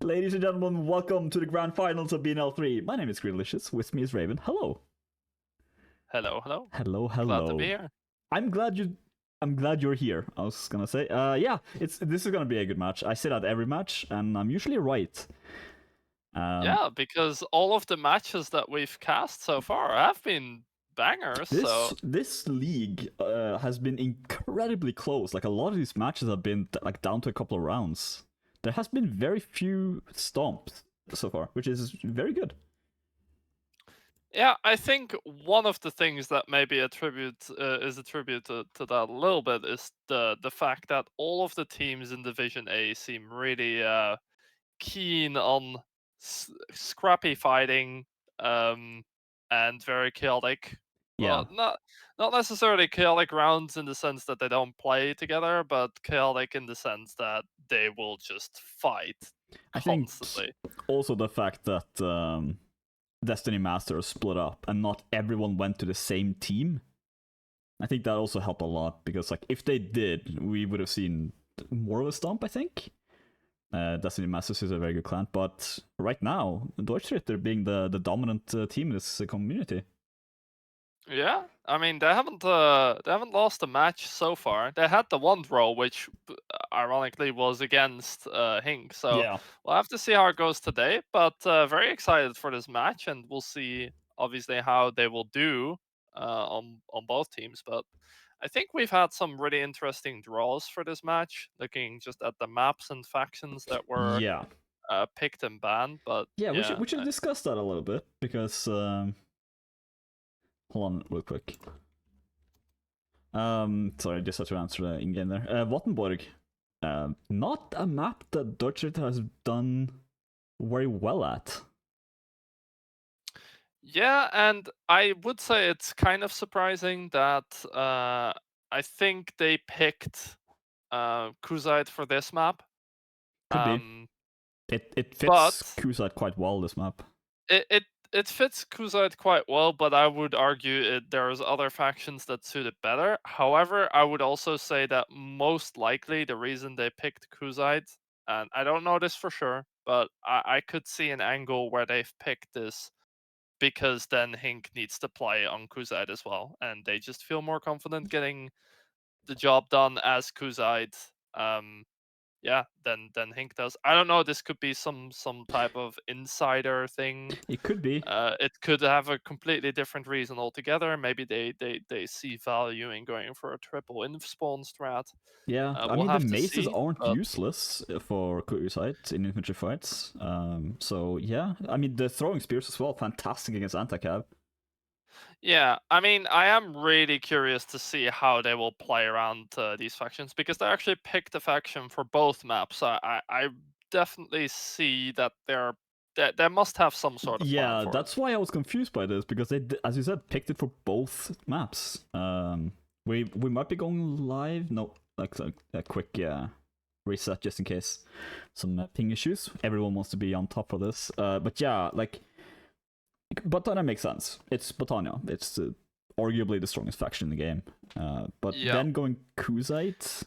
Ladies and gentlemen, welcome to the grand finals of BNL3. My name is Greenlicious. With me is Raven. Hello. Hello, hello. Hello, Glad to hello. be here. I'm glad you're here. I was gonna say. Yeah, this is gonna be a good match. I say that every match, and I'm usually right. Yeah, because all of the matches that we've cast so far have been bangers. This league has been incredibly close. Like a lot of these matches have been like down to a couple of rounds. There has been very few stomps so far, which is very good. Yeah, I think one of the things that maybe is attributed to that a little bit is the fact that all of the teams in Division A seem really keen on scrappy fighting and very chaotic. Yeah, Well, not necessarily chaotic rounds in the sense that they don't play together, but chaotic in the sense that they will just fight I think constantly. also the fact that Destiny Masters split up and not everyone went to the same team. I think that also helped a lot because, like, if they did, we would have seen more of a stomp. I think Destiny Masters is a very good clan, but right now, Deutschritter being the dominant team in this community. Yeah, I mean they haven't lost a match so far. They had the one draw, which ironically was against HINQ. So Yeah, we'll have to see how it goes today. But very excited for this match, and we'll see obviously how they will do on both teams. But I think we've had some really interesting draws for this match. Looking just at the maps and factions that were yeah, picked and banned. But yeah. yeah, We should discuss that a little bit because hold on real quick. Sorry, I just had to answer the in-game there. Wattenborg, not a map that Deutschritter has done very well at. Yeah, and I would say it's kind of surprising that I think they picked Kuzite for this map. Could be. Um, It fits but Kusite quite well, this map. it fits Kuzite quite well, but I would argue there's other factions that suit it better. However, I would also say that most likely the reason they picked Kuzite, and I don't know this for sure, but I could see an angle where they've picked this because then HINQ needs to play on Kuzite as well, and they just feel more confident getting the job done as Kuzite. Yeah, than HINQ does. I don't know. This could be some type of insider thing. It could be. It could have a completely different reason altogether. Maybe they see value in going for a triple inf spawn strat. Yeah, I We'll mean the have to maces see. aren't But useless for Kusite in infantry fights. So yeah, I mean the throwing spears as well, fantastic against anti-cav. yeah, I mean, I am really curious to see how they will play around these factions because they actually picked a faction for both maps. I definitely see that they must have some sort of plan Yeah, for it. that's why I was confused by this because they, as you said, picked it for both maps. We might be going live. No, like a quick reset just in case some ping issues. Everyone wants to be on top of this. But yeah, like Botania makes sense. It's Botania. It's arguably the strongest faction in the game. But Yeah. then going Kuzite.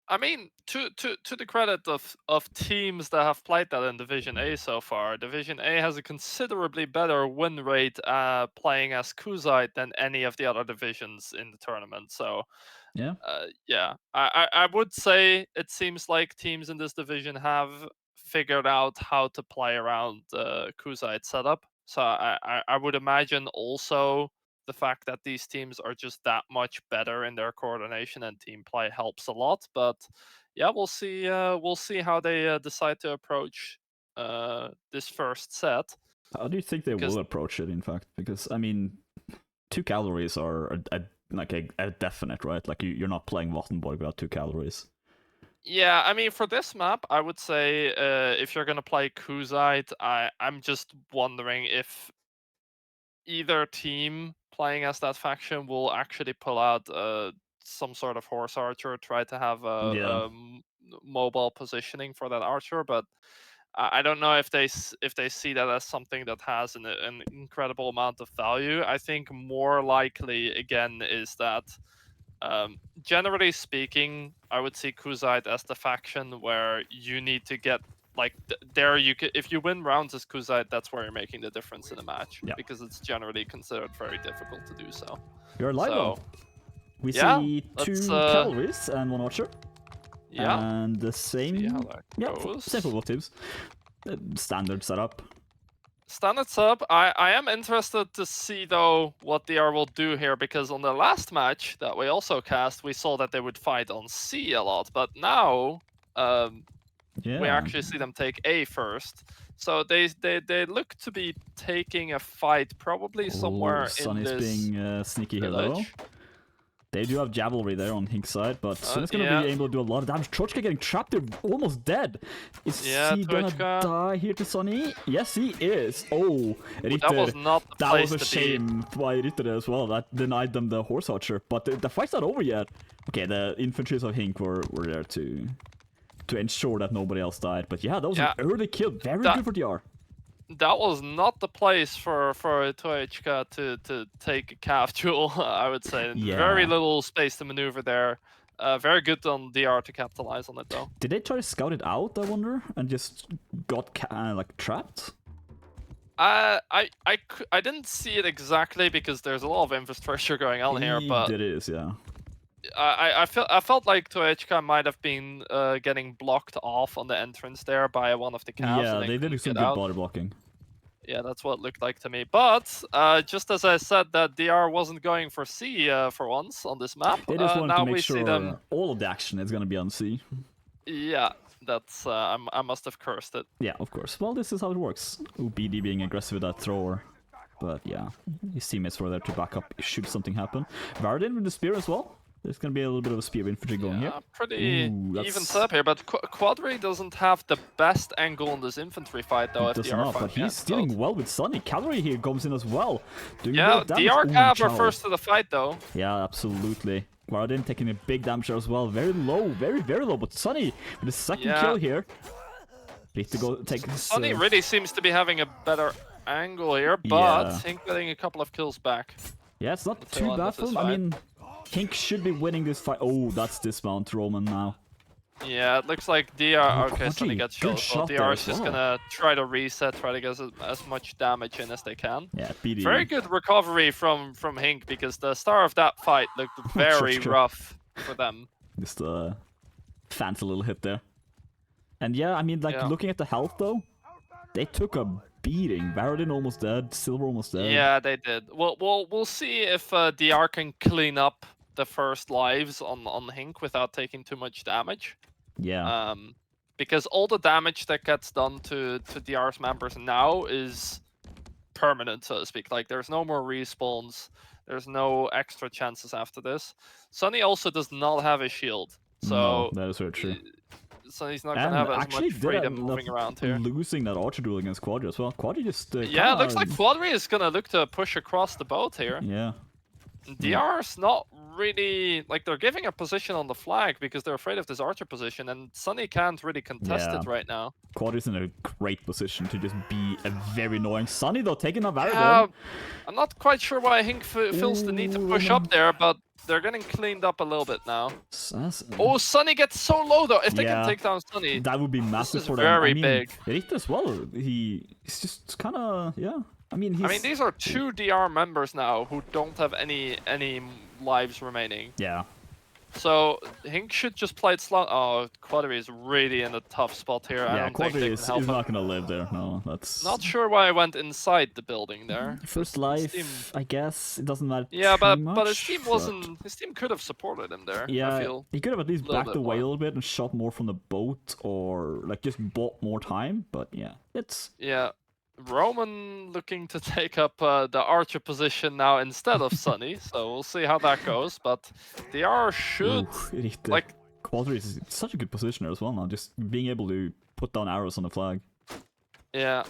I mean, to the credit of teams that have played that in Division A so far, Division A has a considerably better win rate playing as Kuzite than any of the other divisions in the tournament. So, Yeah. yeah, I would say it seems like teams in this division have figured out how to play around the Kuzite setup. So I would imagine also the fact that these teams are just that much better in their coordination and team play helps a lot. But yeah, we'll see. We'll see how they decide to approach this first set. How do you think they Because will approach it? In fact, because I mean, 2 calories are like a definite, right? Like you're not playing Vattenborg without 2 calories. yeah, I mean for this map, I would say if you're gonna play Kuzite, I'm just wondering if either team playing as that faction will actually pull out some sort of horse archer, try to have Yeah. mobile positioning for that archer, but I don't know if if they see that as something that has an incredible amount of value. I think more likely again is that generally speaking, I would see Kuzite as the faction where you need to get like there you could, if you win rounds as Kuzite, that's where you're making the difference in a match, Yeah. because it's generally considered very difficult to do so. You're live So, on. We yeah, see let's, 2 cavalries and 1 archer. Yeah, And the same. see how that Yeah, goes. same for both teams. Standard setup. Standard sub. I am interested to see though what DR will do here, because on the last match that we also cast, we saw that they would fight on C a lot, but now Yeah. we actually see them take A first. So they look to be taking a fight probably somewhere in Sonny's this being sneaky here village. though. They do have Javelry there on HINQ side, but Sonny's gonna Yeah. be able to do a lot of damage. Trochka getting trapped there, almost dead. Is Yeah, he gonna Trochka. die here to Sonny? Yes, he is. Oh, Ritter. That was not the That place was a to be. shame by Ritter as well. That denied them the horse archer. But the fight's not over yet. Okay, the infantries of HINQ were there to ensure that nobody else died. But yeah, that was an early kill. Very good for DR. That was not the place for Trochka to take a calf duel, I would say. Yeah. Very little space to maneuver there. Very good on DR to capitalize on it though. Did they try to scout it out, I wonder, and just got like trapped? I didn't see it exactly because there's a lot of infrastructure going on here, but It is, yeah. I felt like Trochka might have been getting blocked off on the entrance there by one of the calves. Yeah, and they did couldn't some get good out. body blocking. Yeah, that's what it looked like to me. But just as I said that DR wasn't going for C for once on this map, They just wanted now to we make see sure them. all of the action is gonna be on C. Yeah, that's I must have cursed it. Yeah, of course. Well, this is how it works. BD being aggressive with that thrower. But yeah, his teammates were there to back up should something happen. Varadin with the spear as well. There's gonna be a little bit of a spear infantry going here. Pretty Ooh, that's- even setup here, but Quadri doesn't have the best angle on this infantry fight though. He If does DR not, fight but he's dealing well with Sonny. Cavalry here comes in as well. Doing a bit Yeah, of damage. DR Ooh, Cav are Chow. first to the fight though. Yeah, absolutely. Varadin taking a big damage there as well. Very low, very, very low. But Sonny with the second kill here. Need to go take his... Sonny really seems to be having a better angle here, but Yeah. HINQ getting a couple of kills back. Yeah, it's not tail too end bad of for this him. I fight. mean, HINQ should be winning this fight. Oh, that's dismount Roman now. Yeah, it looks like DR. Okay, Quadri, Sonny gets good shot. shot there DR as is just well. gonna try to reset, try to get as much damage in as they can. Yeah, BD. Very good recovery from HINQ, because the start of that fight looked very Sure. rough for them. Just fancy little hit there. And yeah, I mean, like, Yeah. looking at the health though, they took a beating. Varadin almost dead, Silver almost dead. Yeah, they did. We'll see if DR can clean up the first lives on HINQ without taking too much damage. Yeah. Because all the damage that gets done to DR's members now is permanent, so to speak. Like, there's no more respawns. There's no extra chances after this. Sonny also does not have a shield, so No, that is very true. so he's not And gonna have as actually much did freedom end moving up around here. losing that archer duel against Quadri as well. Quadri just Yeah, it looks like Quadri is gonna look to push across the boat here. Yeah. DR's not really, like, they're giving a position on the flag because they're afraid of this archer position, and Sonny can't really contest Yeah. it right now. Quadri's in a great position to just be a very annoying Sonny though, taking a Varadin. Yeah, I'm not quite sure why HINQ feels the need to push Ooh. up there, but they're getting cleaned up a little bit now. Sass- Oh, Sonny gets so low though. If they Yeah. can take down Sonny, That would be massive is for them. very I mean, big. Ritter as well. He's just kind of, yeah. I mean, these are 2 DR members now who don't have any lives remaining. Yeah. So HINQ should just play it slow. Oh, Quadri is really in a tough spot here. I Yeah, don't think Quadri they is can help him. not gonna live there. No, that's Not sure why I went inside the building there. first His life. team- I guess it doesn't matter. Yeah, too but much, his team wasn't. His team could have supported him there. I Yeah, feel. he could have at least little backed bit away more. a little bit and shot more from the boat, or like just bought more time. But yeah, it's Yeah. Roman looking to take up the archer position now instead of Sonny, so we'll see how that goes. But DR should, Ritter. like, Quadri is such a good positioner as well now, just being able to put down arrows on the flag. yeah.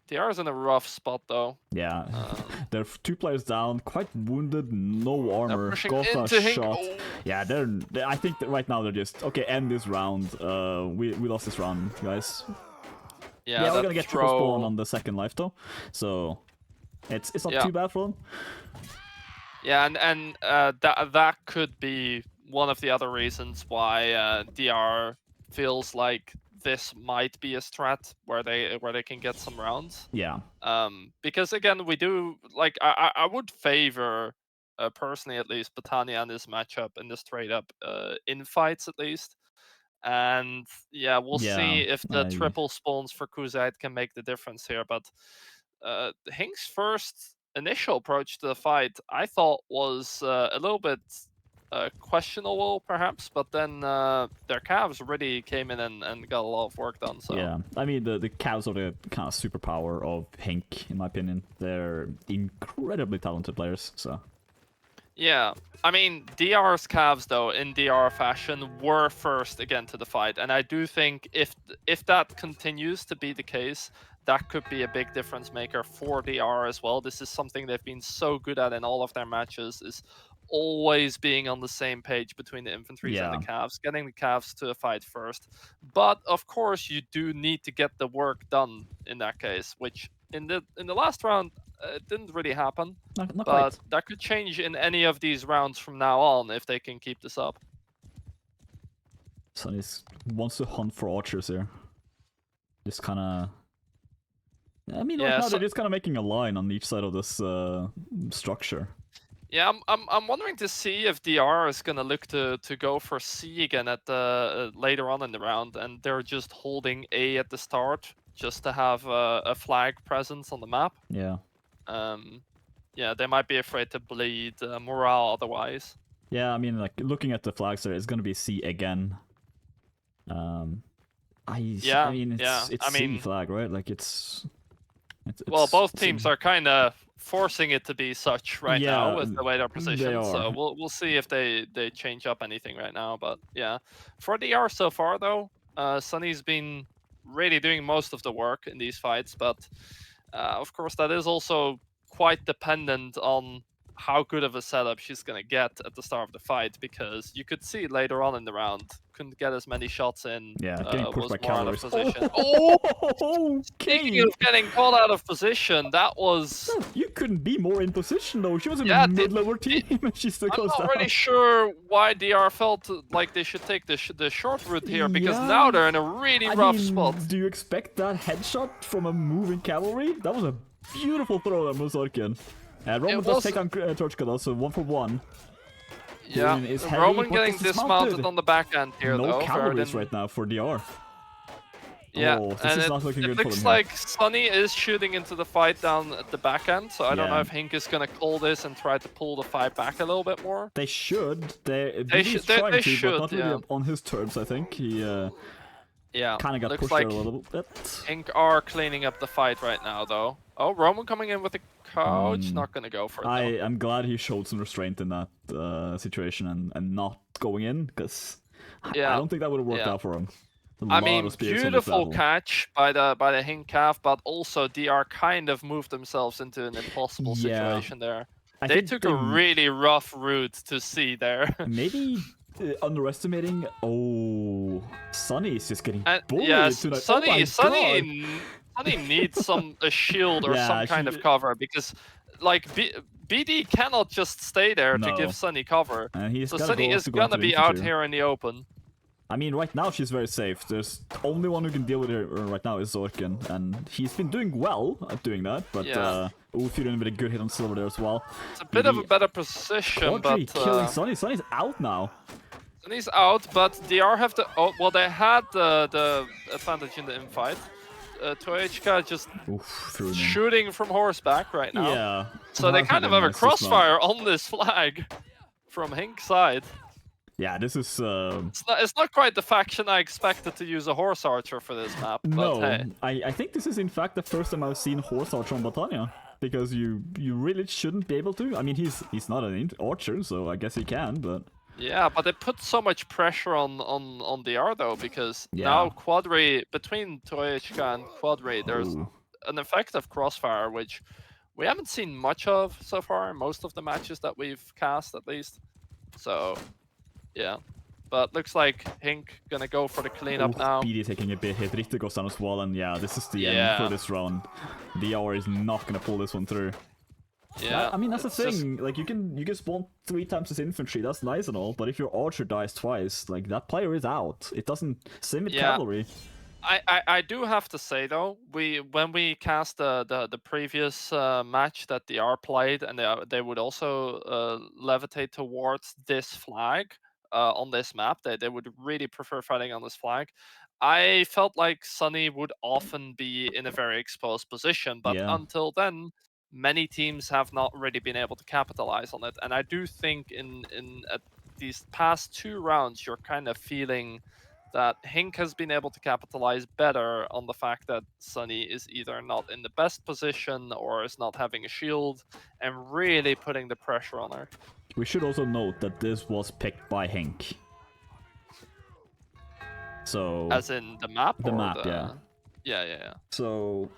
DR is in a rough spot though. Yeah, there are 2 players down, quite wounded, no armor, Pushing got a into HINQ. shot. Oh. Yeah, I think that right now they're just okay. End this round. We lost this round, guys. Yeah, we're that gonna get triple throw- spawn on the second life though, so it's not Yeah. too bad for them. Yeah, and that could be one of the other reasons why DR feels like this might be a strat where they can get some rounds. Yeah. Because again, we do like I would favor personally at least Botania in this matchup in the straight up in fights at least. And yeah, we'll see if the triple spawns for Kuzite can make the difference here. But HINQ's first initial approach to the fight, I thought was a little bit questionable, perhaps. But then their calves really came in and got a lot of work done. So yeah, I mean the calves are the kind of superpower of HINQ, in my opinion. They're incredibly talented players. So. Yeah, I mean, DR's calves, though, in DR fashion, were first again to the fight. And I do think if that continues to be the case, that could be a big difference maker for DR as well. This is something they've been so good at in all of their matches, is always being on the same page between the infantries and the calves, getting the calves to a fight first. But, of course, you do need to get the work done in that case, which in the last round, it didn't really happen. Not but quite. that could change in any of these rounds from now on if they can keep this up. Sunny wants to hunt for archers here. Just kind of... I mean, right now they're just kind of making a line on each side of this structure. Yeah, I'm wondering to see if DR is gonna look to go for C again at the later on in the round, and they're just holding A at the start just to have a flag presence on the map. Yeah. Yeah, they might be afraid to bleed morale otherwise. Yeah, I mean, like, looking at the flags there, it's going to be C again. I mean, it's C flag, right? Like, it's well, both teams are kind of forcing it to be such right now with the way they're positioned. So we'll see if they change up anything right now. But yeah, for DR so far, though, Sunny's been really doing most of the work in these fights. But of course, that is also quite dependent on how good of a setup she's going to get at the start of the fight, because you could see later on in the round, couldn't get as many shots in. Yeah, getting pushed by more out of calories. position. Okay. Speaking of getting called out of position, that was... You couldn't be more in position, though. She was in the middle of her team, and she still goes down. I'm not really sure why DR felt like they should take the short route here, because now they're in a really rough spot. Do you expect that headshot from a moving cavalry? That was a beautiful throw that Mozarkian. Roman does take on Torchka though, so 1 for 1. Yeah, Roman getting dismounted on the back end here though. No calories right now for DR. Yeah, this is not looking good for them. It looks like Sunny is shooting into the fight down at the back end, so I don't know if HINQ is gonna call this and try to pull the fight back a little bit more. They should. They should, but not really on his terms, I think. He kind of got pushed there a little bit. HINQ are cleaning up the fight right now, though. Oh, Roman coming in with a couch. Not gonna go for it, though. I'm glad he showed some restraint in that situation and not going in, because I don't think that would have worked out for him. I mean, beautiful catch by the HINQ calf, but also DR kind of moved themselves into an impossible situation there. They took a really rough route to see there. Maybe underestimating. Oh, Sunny is just getting bullied. Yeah, tonight. Sunny needs a shield or some kind of cover, because like BD cannot just stay there to give Sunny cover. So Sunny is gonna be out here in the open. I mean, right now she's very safe. There's only one who can deal with her right now is Zorkin, and he's been doing well at doing that. But Ufyrin with a good hit on Silver there as well. It's a bit of a better position, but killing Sunny. Sunny's out now. Sunny's out, but DR have the they had the advantage in the infight. Toechka just shooting from horseback right now. Yeah. So they kind of have a crossfire on this flag from HINQ's side. Yeah, this is... It's not quite the faction I expected to use a horse archer for this map, but hey. I think this is in fact the first time I've seen horse archer on Botania, because you really shouldn't be able to. I mean, he's not an archer, so I guess he can, but... Yeah, but they put so much pressure on DR though, because now Quadri, between Toechka and Quadri, there's an effective crossfire, which we haven't seen much of so far in most of the matches that we've cast, at least. So... yeah, but looks like HINQ gonna go for the cleanup now. BD taking a bit hit, Richter goes down as well, and yeah, this is the end for this round. DR is not gonna pull this one through. Yeah, I mean, that's the thing. Like, you can spawn 3 times as infantry, that's nice and all, but if your archer dies twice, like, that player is out. It doesn't sim with cavalry. I do have to say though, when we cast the previous match that the R played, and they would also levitate towards this flag on this map. They would really prefer fighting on this flag. I felt like Sunny would often be in a very exposed position, but Yeah. until then, many teams have not really been able to capitalize on it. And I do think in these past 2 rounds, you're kind of feeling that HINQ has been able to capitalize better on the fact that Sunny is either not in the best position or is not having a shield, and really putting the pressure on her. We should also note that this was picked by HINQ. So As in the map? the or map, the... yeah. Yeah. So,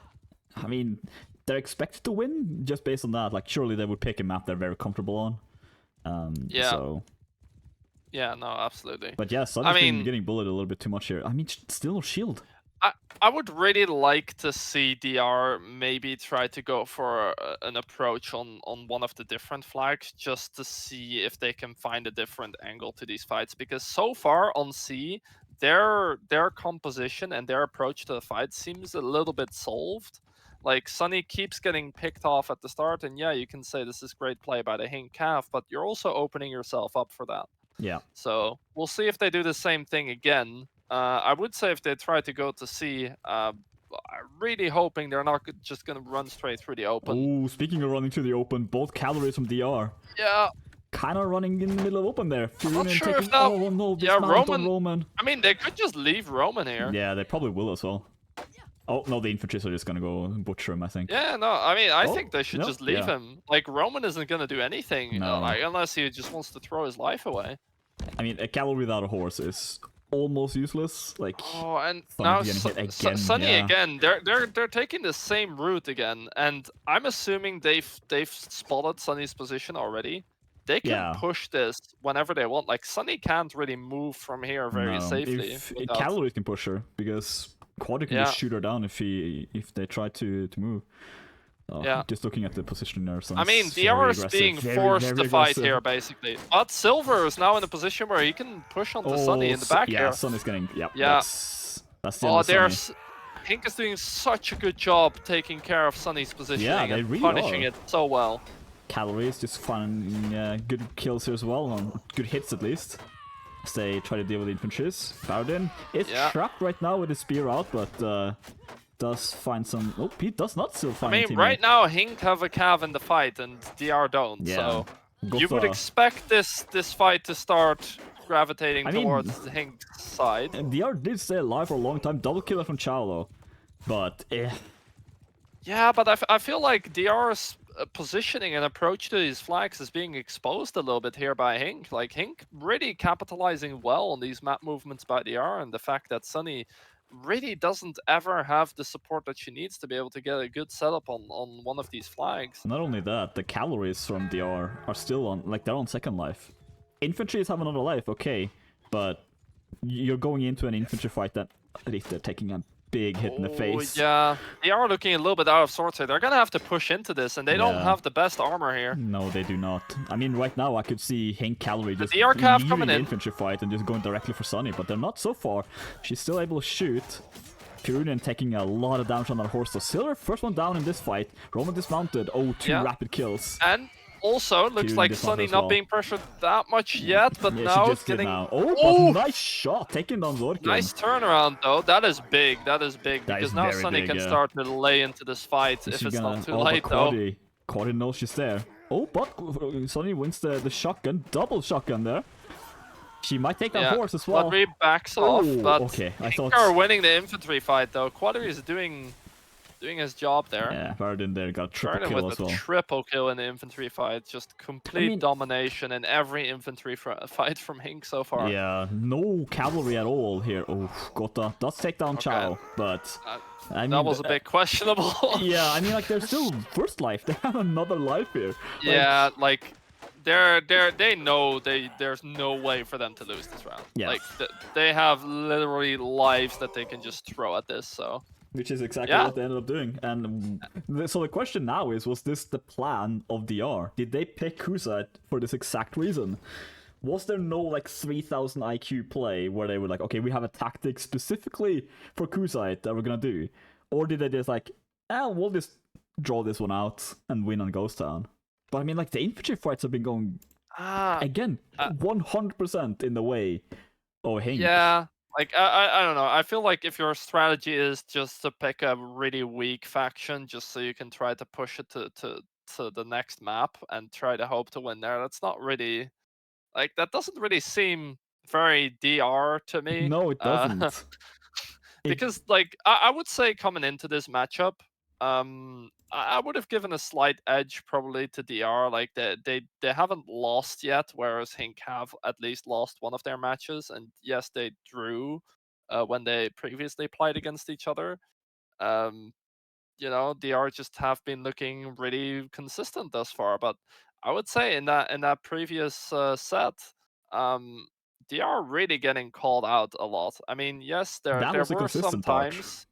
I mean, they're expected to win just based on that. Like, surely they would pick a map they're very comfortable on. Yeah. So. Yeah, no, absolutely. But yeah, Sunny's been getting bullied a little bit too much here. I mean, still no shield. I would really like to see DR maybe try to go for an approach on one of the different flags, just to see if they can find a different angle to these fights. Because so far on C, their composition and their approach to the fight seems a little bit solved. Like, Sunny keeps getting picked off at the start, and yeah, you can say this is great play by the HINQ calf, but you're also opening yourself up for that. Yeah. So we'll see if they do the same thing again. I would say if they try to go to C, I'm really hoping they're not just going to run straight through the open. Oh, speaking of running to the open, both calories from DR. Yeah. Kind of running in the middle of open there. Not sure taking, if that... Oh no, this yeah, Roman. I mean, they could just leave Roman here. Yeah, they probably will as well. Oh, no, the infantries are just gonna go butcher him, I think. Yeah, no, I mean, I think they should just leave yeah. him. Like, Roman isn't gonna do anything, No. like, unless he just wants to throw his life away. I mean, a cavalry without a horse is almost useless. Like, oh, and Sunny now getting hit again. Sunny yeah. again. They're taking the same route again, and I'm assuming they've spotted Sunny's position already. They can push this whenever they want. Like, Sunny can't really move from here very safely. Cavalry can push her, because Quad can just shoot her down if they try to move. Just looking at the position there. I mean, DR is being forced to fight here, basically. But Silver is now in a position where he can push onto Sunny in the back here. Yeah, Sunny's getting... Yeah. That's the end of Sunny. HINQ is doing such a good job taking care of Sunny's positioning and really punishing it so well. Cavalry is just finding good kills here as well, or good hits at least. As they try to deal with the infantries. Baradin is trapped right now with his spear out, but does find some... Oh, he does not still find I mean, right now, HINQ have a cav in the fight, and DR don't, so... You would expect this fight to start gravitating towards the HINQ side. And DR did stay alive for a long time. Double killer from Chao, though. But, Yeah, but I feel like DR's positioning and approach to these flags is being exposed a little bit here by HINQ. Like, HINQ really capitalizing well on these map movements by DR, and the fact that Sunny really doesn't ever have the support that she needs to be able to get a good setup on one of these flags. Not only that, the cavalries from DR are still on, like, they're on second life. Infantries have another life, okay, but you're going into an infantry fight that they're taking a big hit in the face. Yeah, they are looking a little bit out of sorts here. They're gonna have to push into this, and they don't have the best armor here. No, they do not. I mean, right now I could see HINQ cavalry just leaving the infantry fight and just going directly for Sunny, but they're not so far. She's still able to shoot. Pyrunen taking a lot of damage on that horse. So Silver, first one down in this fight. Roman dismounted. Oh, two rapid kills. And also, looks like Sunny not being pressured that much yet, but now it's getting... Oh, nice shot, taking down Zorkin. Nice turnaround, though. That is big, because now Sunny can start to lay into this fight if it's not too late, though. Quadi knows she's there. Oh, but Sunny wins the shotgun, double shotgun there. She might take that horse as well. Quadri backs off, but I thought... are winning the infantry fight, though. Quadri is doing his job there. Yeah, Baradin there got triple kill as well. Triple kill in the infantry fight. Just complete domination in every infantry fight from HINQ so far. Yeah, no cavalry at all here. Oh, Gotta does take down Chao, but... I mean, that was a bit questionable. Yeah, I mean, like, they're still first life. They have another life here. Yeah, like... They know there's no way for them to lose this round. Yeah. Like, they have literally lives that they can just throw at this, so... Which is exactly what they ended up doing. And so the question now is, was this the plan of DR? Did they pick Crusade for this exact reason? Was there no like 3000 IQ play where they were like, okay, we have a tactic specifically for Kusite that we're gonna do, or did they just like, we'll just draw this one out and win on Ghost Town? But I mean, like the infantry fights have been going again uh, 100% in the way of HINQ. yeah. Like I don't know. I feel like if your strategy is just to pick a really weak faction just so you can try to push it to the next map and try to hope to win there, that's not really like that doesn't really seem very DR to me. No, it doesn't. It Because like I would say coming into this matchup, I would have given a slight edge probably to DR. Like they haven't lost yet, whereas HINQ have at least lost one of their matches, and yes, they drew when they previously played against each other. Um, DR just have been looking really consistent thus far. But I would say in that previous set, um, DR really getting called out a lot. I mean, yes, there that there was a were some consistent part. times.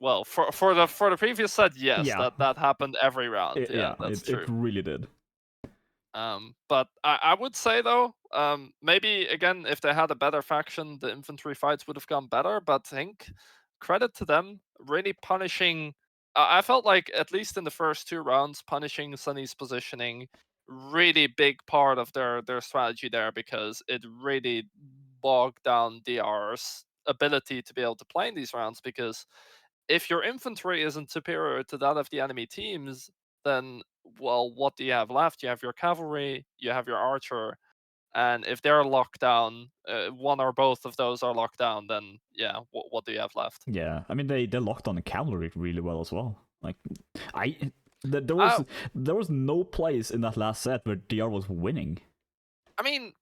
Well, for the previous set, yes, Yeah, that happened every round. yeah, Yeah, that's it true. really did. But I would say though, maybe again, if they had a better faction, the infantry fights would have gone better. But I think credit to them, really punishing. I felt like at least in the first two rounds, punishing Sunny's positioning, really big part of their strategy there because it really bogged down DR's ability to be able to play in these rounds. Because if your infantry isn't superior to that of the enemy teams, then well, what do you have left? You have your cavalry, you have your archer, and if they're locked down, one or both of those are locked down, then yeah, what do you have left? Yeah, I mean they locked on the cavalry really well as well. Like I there I, was no place in that last set where DR was winning. I mean,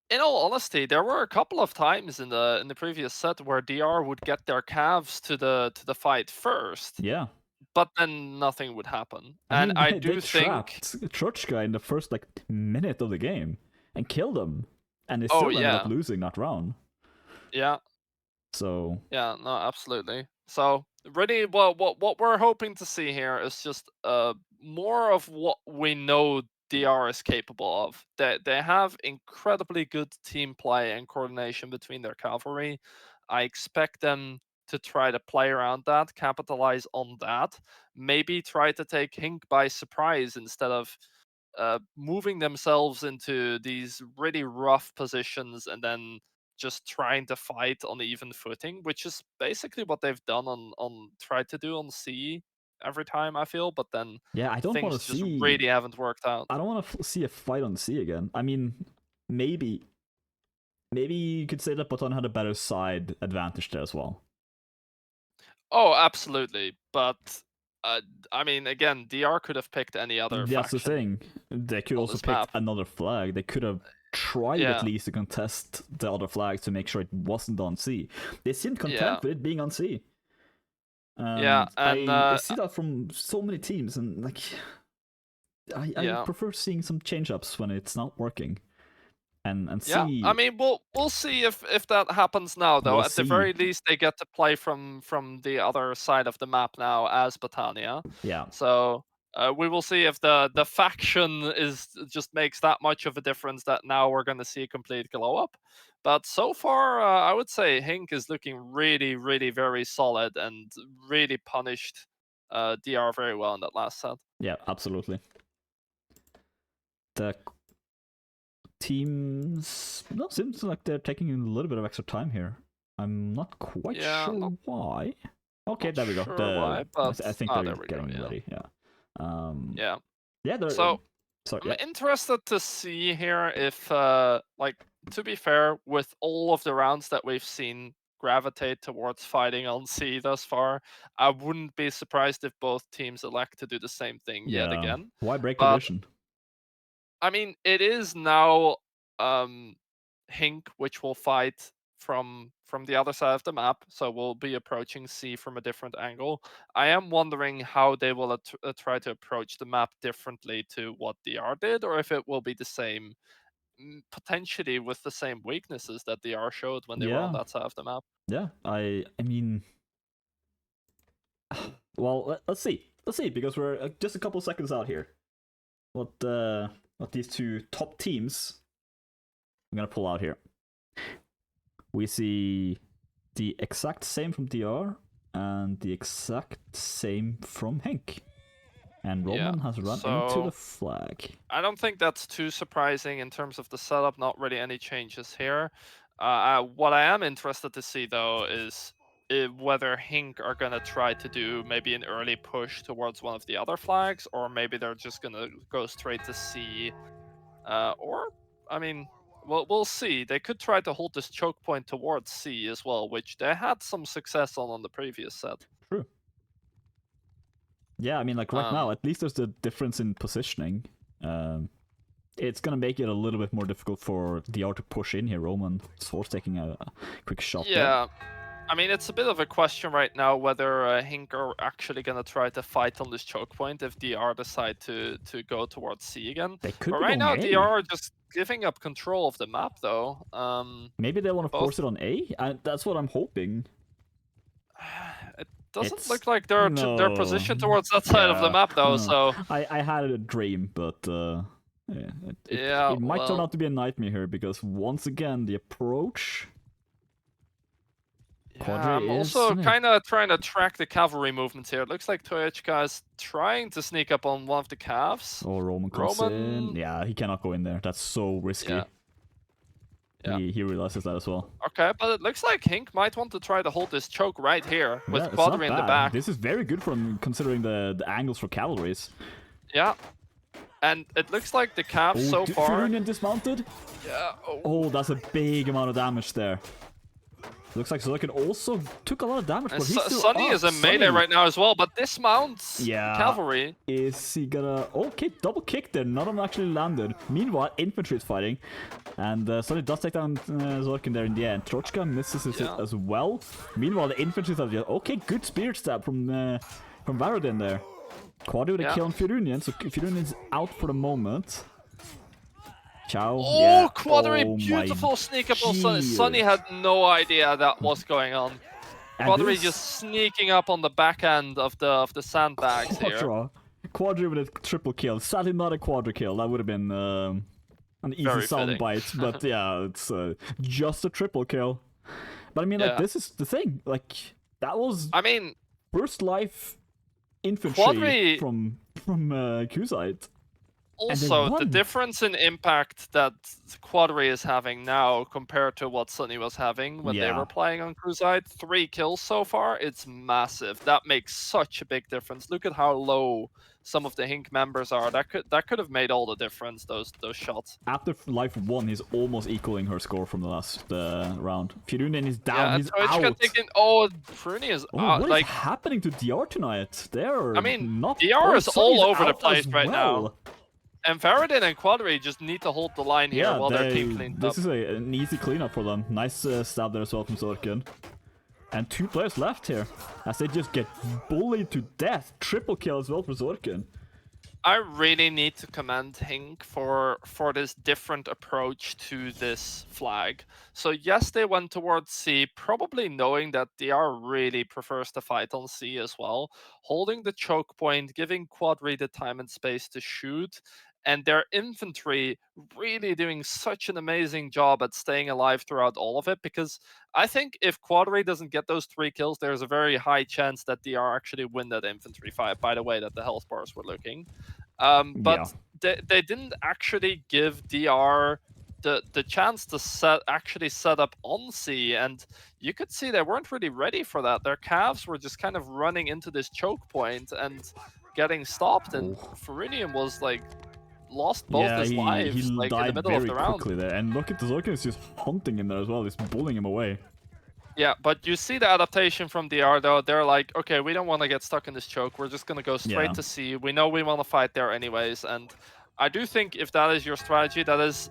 in all honesty, there were a couple of times in the previous set where DR would get their calves to the fight first, Yeah, but then nothing would happen. I And mean I they do think, trapped Trochka in the first like minute of the game and killed him, and they oh still ended up yeah, losing that round. yeah, So yeah, no, absolutely. So really, well, what we're hoping to see here is just more of what we know DR is capable of. They have incredibly good team play and coordination between their cavalry. I expect them to try to play around that, capitalize on that, maybe try to take HINQ by surprise instead of moving themselves into these really rough positions and then just trying to fight on even footing, which is basically what they've done on tried to do on C every time I feel, but then yeah, things just really haven't worked out. I don't want to see a fight on C again. I mean, maybe you could say that Baton had a better side advantage there as well. Oh, absolutely, but uh, I mean, again, DR could have picked any other That's the faction thing. They could on also this picked map. another flag. They could have tried at Yeah, least to contest the other flags to make sure it wasn't on C. They seemed yeah, content with it being on C. yeah, And and I see that from so many teams, and like I yeah. prefer seeing some change ups when it's not working. And Yeah, I C, mean, we'll see if that happens now. Though, we'll at the see. very least, they get to play from the other side of the map now as Botania. Yeah, So we will see if the faction is just makes that much of a difference that now we're going to see a complete glow up. But so far, I would say HINQ is looking really, really very solid and really punished DR very well in that last set. yeah, absolutely. The teams, no, seems like they're taking a little bit of extra time here. I'm not quite Yeah, sure why. Okay, not there we go. sure why, but I think they're there we go. getting Yeah, ready. Yeah. Um. yeah. Yeah. They're. So Sorry. I'm Yeah. interested to see here if, like, to be fair, with all of the rounds that we've seen gravitate towards fighting on C thus far, I wouldn't be surprised if both teams elect to do the same thing yet Yeah. again. Why break But tradition? I mean, it is now HINQ which will fight from the other side of the map, so we'll be approaching C from a different angle. I am wondering how they will try to approach the map differently to what DR did, or if it will be the same, potentially with the same weaknesses that DR showed when they were on Yeah. that side of the map. Yeah. I mean. Well, let's see. Let's see because we're just a couple seconds out here. What these two top teams I'm gonna pull out here. We see the exact same from DR and the exact same from HINQ. And Roman has run into the flag. I don't think that's too surprising in terms of the setup. Not really any changes here. What I am interested to see though is whether HINQ are gonna try to do maybe an early push towards one of the other flags, or maybe they're just gonna go straight to C. Or, I mean, we'll see. They could try to hold this choke point towards C as well, which they had some success on the previous set. True. Yeah, I mean, like right now, at least there's the difference in positioning. It's gonna make it a little bit more difficult for DR to push in here. Roman Swords taking a quick shot there. I mean, it's a bit of a question right now whether HINQ are actually gonna try to fight on this choke point if DR decide to go towards C again. They could but be right now, A. DR are just giving up control of the map, though. Maybe they want to force it on A? That's what I'm hoping. It doesn't look like they're positioned towards that side of the map, though, so... I had a dream, but... it might turn out to be a nightmare here, because once again, the approach... Yeah, I'm also kind of trying to track the cavalry movements here. It looks like Toyechka is trying to sneak up on one of the calves. Oh, Roman comes in. Yeah, he cannot go in there. That's so risky. Yeah. He realizes that as well. Okay, but it looks like HINQ might want to try to hold this choke right here with Quadri in the back. This is very good for him, considering the angles for cavalries. Yeah. And it looks like the calves so far... Firunian dismounted? Yeah. Oh, that's a big amount of damage there. Looks like Zerkin also took a lot of damage, but he's still Sunny is in melee right now as well, but dismounts cavalry. Is he gonna... Okay, double kick there. None of them actually landed. Meanwhile, infantry is fighting. And Sunny does take down Zerkin there in the end. Trochka misses it as well. Meanwhile, the infantry are just... Okay, good spirit stab from Varadin there. Quadri with a kill on Firunian, so Firunian's out for the moment. Ciao. Oh, Quadri, beautiful sneak up on Sunny. Sunny had no idea that was going on. Quadri just sneaking up on the back end of the sandbags here. Quadri with a triple kill. Sadly not a quadri kill. That would have been an easy soundbite. But yeah, it's just a triple kill. But I mean, like, this is the thing. Like, that was... I mean... Burst life infantry from Q-side. Also, the difference in impact that Quadri is having now compared to what Sunny was having when they were playing on Crusade, 3 kills so far, it's massive. That makes such a big difference. Look at how low some of the HINQ members are. That could have made all the difference, those shots. After life 1, he's almost equaling her score from the last round. Firunian is down, he's out. Firunian is out. What is happening to DR tonight? I mean, DR is all over the place right now. And Varadin and Quadri just need to hold the line here while their team cleans up. This is an easy cleanup for them. Nice stab there as well from Zorkin. And 2 players left here, as they just get bullied to death. Triple kill as well for Zorkin. I really need to commend HINQ for this different approach to this flag. So yes, they went towards C, probably knowing that DR really prefers to fight on C as well. Holding the choke point, giving Quadri the time and space to shoot, and their infantry really doing such an amazing job at staying alive throughout all of it, because I think if Quadri doesn't get those 3 kills, there's a very high chance that DR actually win that infantry fight, by the way that the health bars were looking. But they didn't actually give DR the chance to set up on C, and you could see they weren't really ready for that. Their calves were just kind of running into this choke point and getting stopped, and Firunian was like lost both his lives he like died in the middle of the round. Quickly there. And look at the Zorkin is just hunting him there as well. He's bullying him away. Yeah, but you see the adaptation from DR though. They're like, okay, we don't want to get stuck in this choke. We're just gonna go straight to C. We know we want to fight there anyways, and I do think if that is your strategy, that is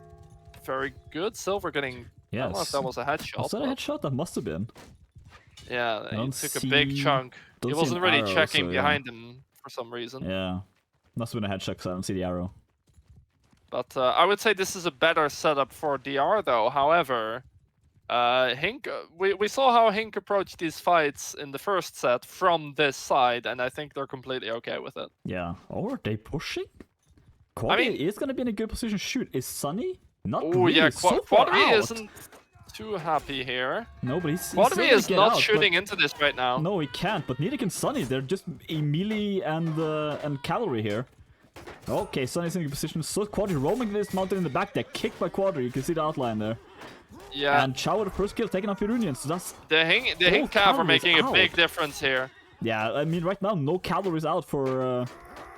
very good. Silver getting. I don't know if that was a headshot. Was that a headshot? That must have been. Yeah, he took a big chunk. He wasn't really checking behind him for some reason. Yeah, must have been a headshot because I don't see the arrow. But I would say this is a better setup for DR though. However, HINQ, we saw how HINQ approached these fights in the first set from this side, and I think they're completely okay with it. Yeah. Or are they pushing? Quadri is going to be in a good position. Shoot, is Sunny Not Oh really. yeah, So far Quadri out. isn't too happy here. No, but he's Quadri still is gonna get not out, shooting into this right now. No, he can't. But neither can Sunny. They're just a melee and cavalry here. Okay, Sunny's in a good position. So Quadri roaming this mountain in the back. They're kicked by Quadri. You can see the outline there. Yeah. And Chow with the first kill, taking off Irunian. So that's The HINQ cav are making a big out. difference here. Yeah, I mean right now no calories out for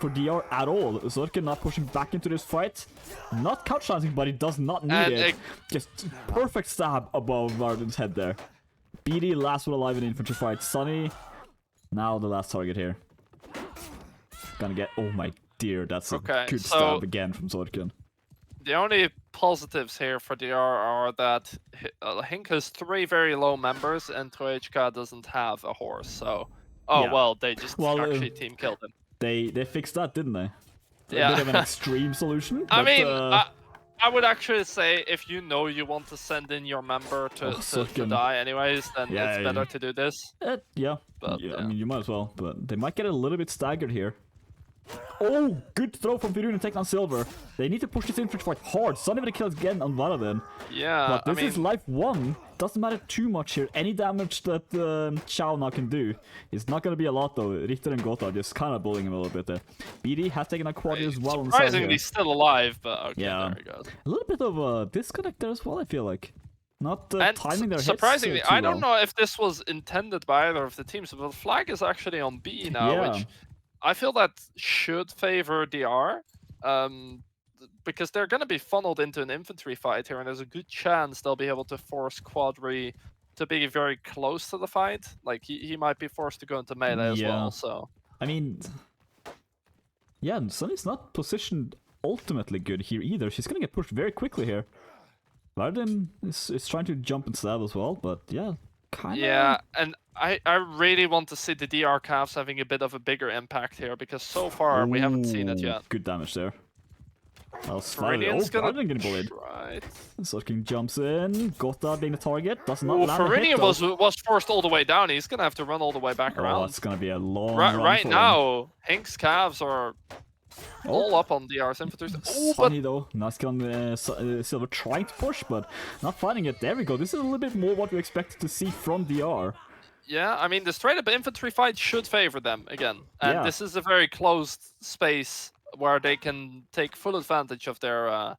DR at all. Zorkin not pushing back into this fight. Not couch dancing, but he does not need it. Just perfect stab above Varden's head there. BD last one alive in the infantry fight. Sunny, now the last target here. Gonna get, oh my dear, that's a good stab again from Zorkin. The only positives here for DR are that HINQ has 3 very low members and Troichka doesn't have a horse, so... Oh, yeah. Well, they just actually team killed him. They fixed that, didn't they? Yeah. A bit of an extreme solution. But, I mean, I would actually say if you know you want to send in your member to die anyways, then it's better to do this. Yeah. But, I mean, you might as well, but they might get a little bit staggered here. Oh, good throw from Firun and take down Silver. They need to push this infantry fight hard. Sunny with a kill again on Varadin. Yeah, but this is life 1. Doesn't matter too much here. Any damage that Chow now can do is not going to be a lot though. Richter and Gotha just kind of bullying him a little bit there. BD has taken a Quadri as well. Surprisingly still alive, but okay, yeah. there he goes. A little bit of a disconnect there as well, I feel like. Not timing their hits surprisingly, too I don't well. know if this was intended by either of the teams, but the flag is actually on B now, which I feel that should favor DR. Because they're going to be funneled into an infantry fight here, and there's a good chance they'll be able to force Quadri to be very close to the fight. Like, he might be forced to go into melee as well, so... I mean... Yeah, Sunny's not positioned ultimately good here either. She's going to get pushed very quickly here. Varden is trying to jump and stab as well, but yeah, kind of... Yeah, and I really want to see the DR calves having a bit of a bigger impact here, because so far we haven't seen it yet. Good damage there. Ferinian's gonna get bullied. Right. Zorkin jumps in. Gotha being the target. Does not land Ferinian was forced all the way down. He's gonna have to run all the way back around. Oh, it's gonna be a long run right for now, HINQ's calves are all up on DR's infantry. Sunny though. Nice kill on Silver trying to push, but not finding it. There we go. This is a little bit more what we expected to see from DR. Yeah, I mean, the straight-up infantry fight should favor them again. And this is a very closed space where they can take full advantage of their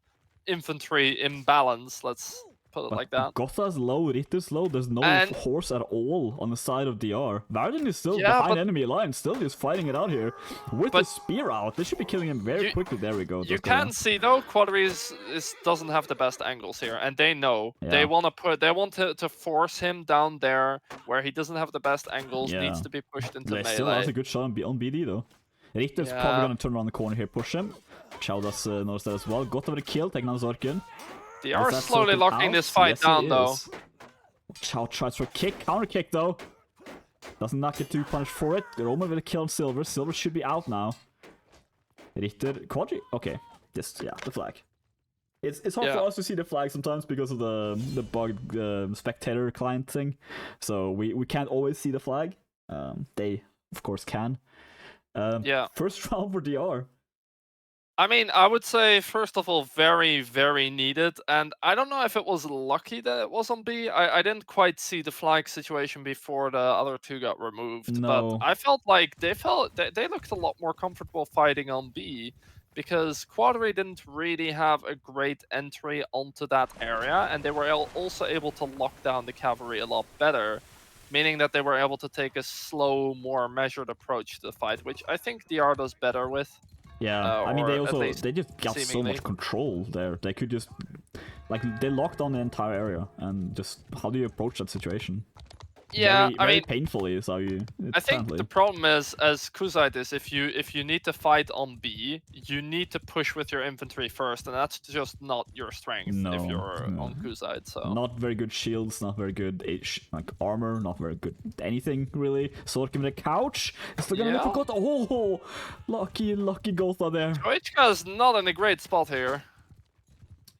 infantry imbalance, let's put it like that. Gotha's low, Ritter's low, there's no horse at all on the side of DR. Varden is still behind enemy lines, still just fighting it out here. With the spear out, they should be killing him very quickly. There we go. You can see though, Quadri doesn't have the best angles here, and they know. They want to force him down there where he doesn't have the best angles, needs to be pushed into melee. Still has a good shot on BD though. Richter's probably gonna turn around the corner here, push him. Chow does notice that as well. Got over the kill, taking on Zorkin. They are slowly locking this fight down though. Chow tries for a kick, counter kick though. Doesn't not get too punished for it. Roman will kill Silver. Silver should be out now. Richter, Quadri. Okay, the flag. It's hard for us to see the flag sometimes because of the bugged spectator client thing. So we can't always see the flag. They of course can. First round for DR. I mean, I would say, first of all, very, very needed. And I don't know if it was lucky that it was on B. I didn't quite see the flag situation before the other two got removed. No. But I felt like they looked a lot more comfortable fighting on B, because Quadri didn't really have a great entry onto that area. And they were also able to lock down the cavalry a lot better, meaning that they were able to take a slow, more measured approach to the fight, which I think DR does better with. Yeah, I mean, they just got so much control there. They could just, they locked down the entire area, and just, how do you approach that situation? Yeah, very painfully is how you. I think the problem is, as Kuzite is, if you need to fight on B, you need to push with your infantry first, and that's just not your strength if you're on Kuzite. So not very good shields, not very good armor, not very good anything really. Zorkin with a couch. Still gonna look for Gotha. Oh, lucky Gotha there. Troichka is not in a great spot here.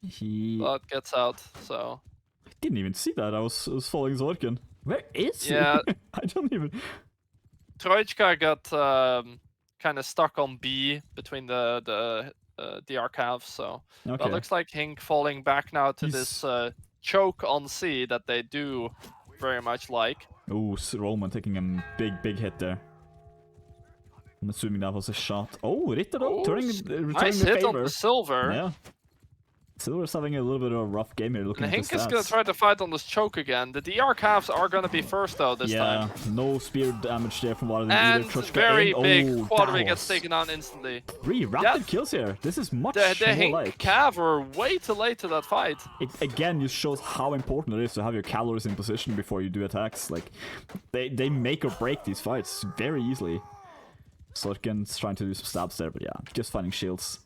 But gets out. So I didn't even see that. I was following Zorkin. Where is he? Yeah. I don't even... Troichka got kind of stuck on B between the DR Cavs. So Okay. it looks like HINQ falling back now to He's- this choke on C that they do very much like. Ooh, Roman taking a big hit there. I'm assuming that was a shot. Oh, Ritter though, returning nice the hit favor. on the silver. Yeah. Silver's having a little bit of a rough game here, looking And at the HINQ is going stats. to try to fight on this choke again. The DR Cavs are going to be first though this time. Yeah, no spear damage there from either And Trochka very big Oh, quadri that gets was taken out instantly. 3 rapid kills here. This is much The more HINQ like. Cav were way too late to that fight. It again just shows how important it is to have your calories in position before you do attacks. Like, they make or break these fights very easily. Sorkin's trying to do some stabs there, but yeah, just finding shields.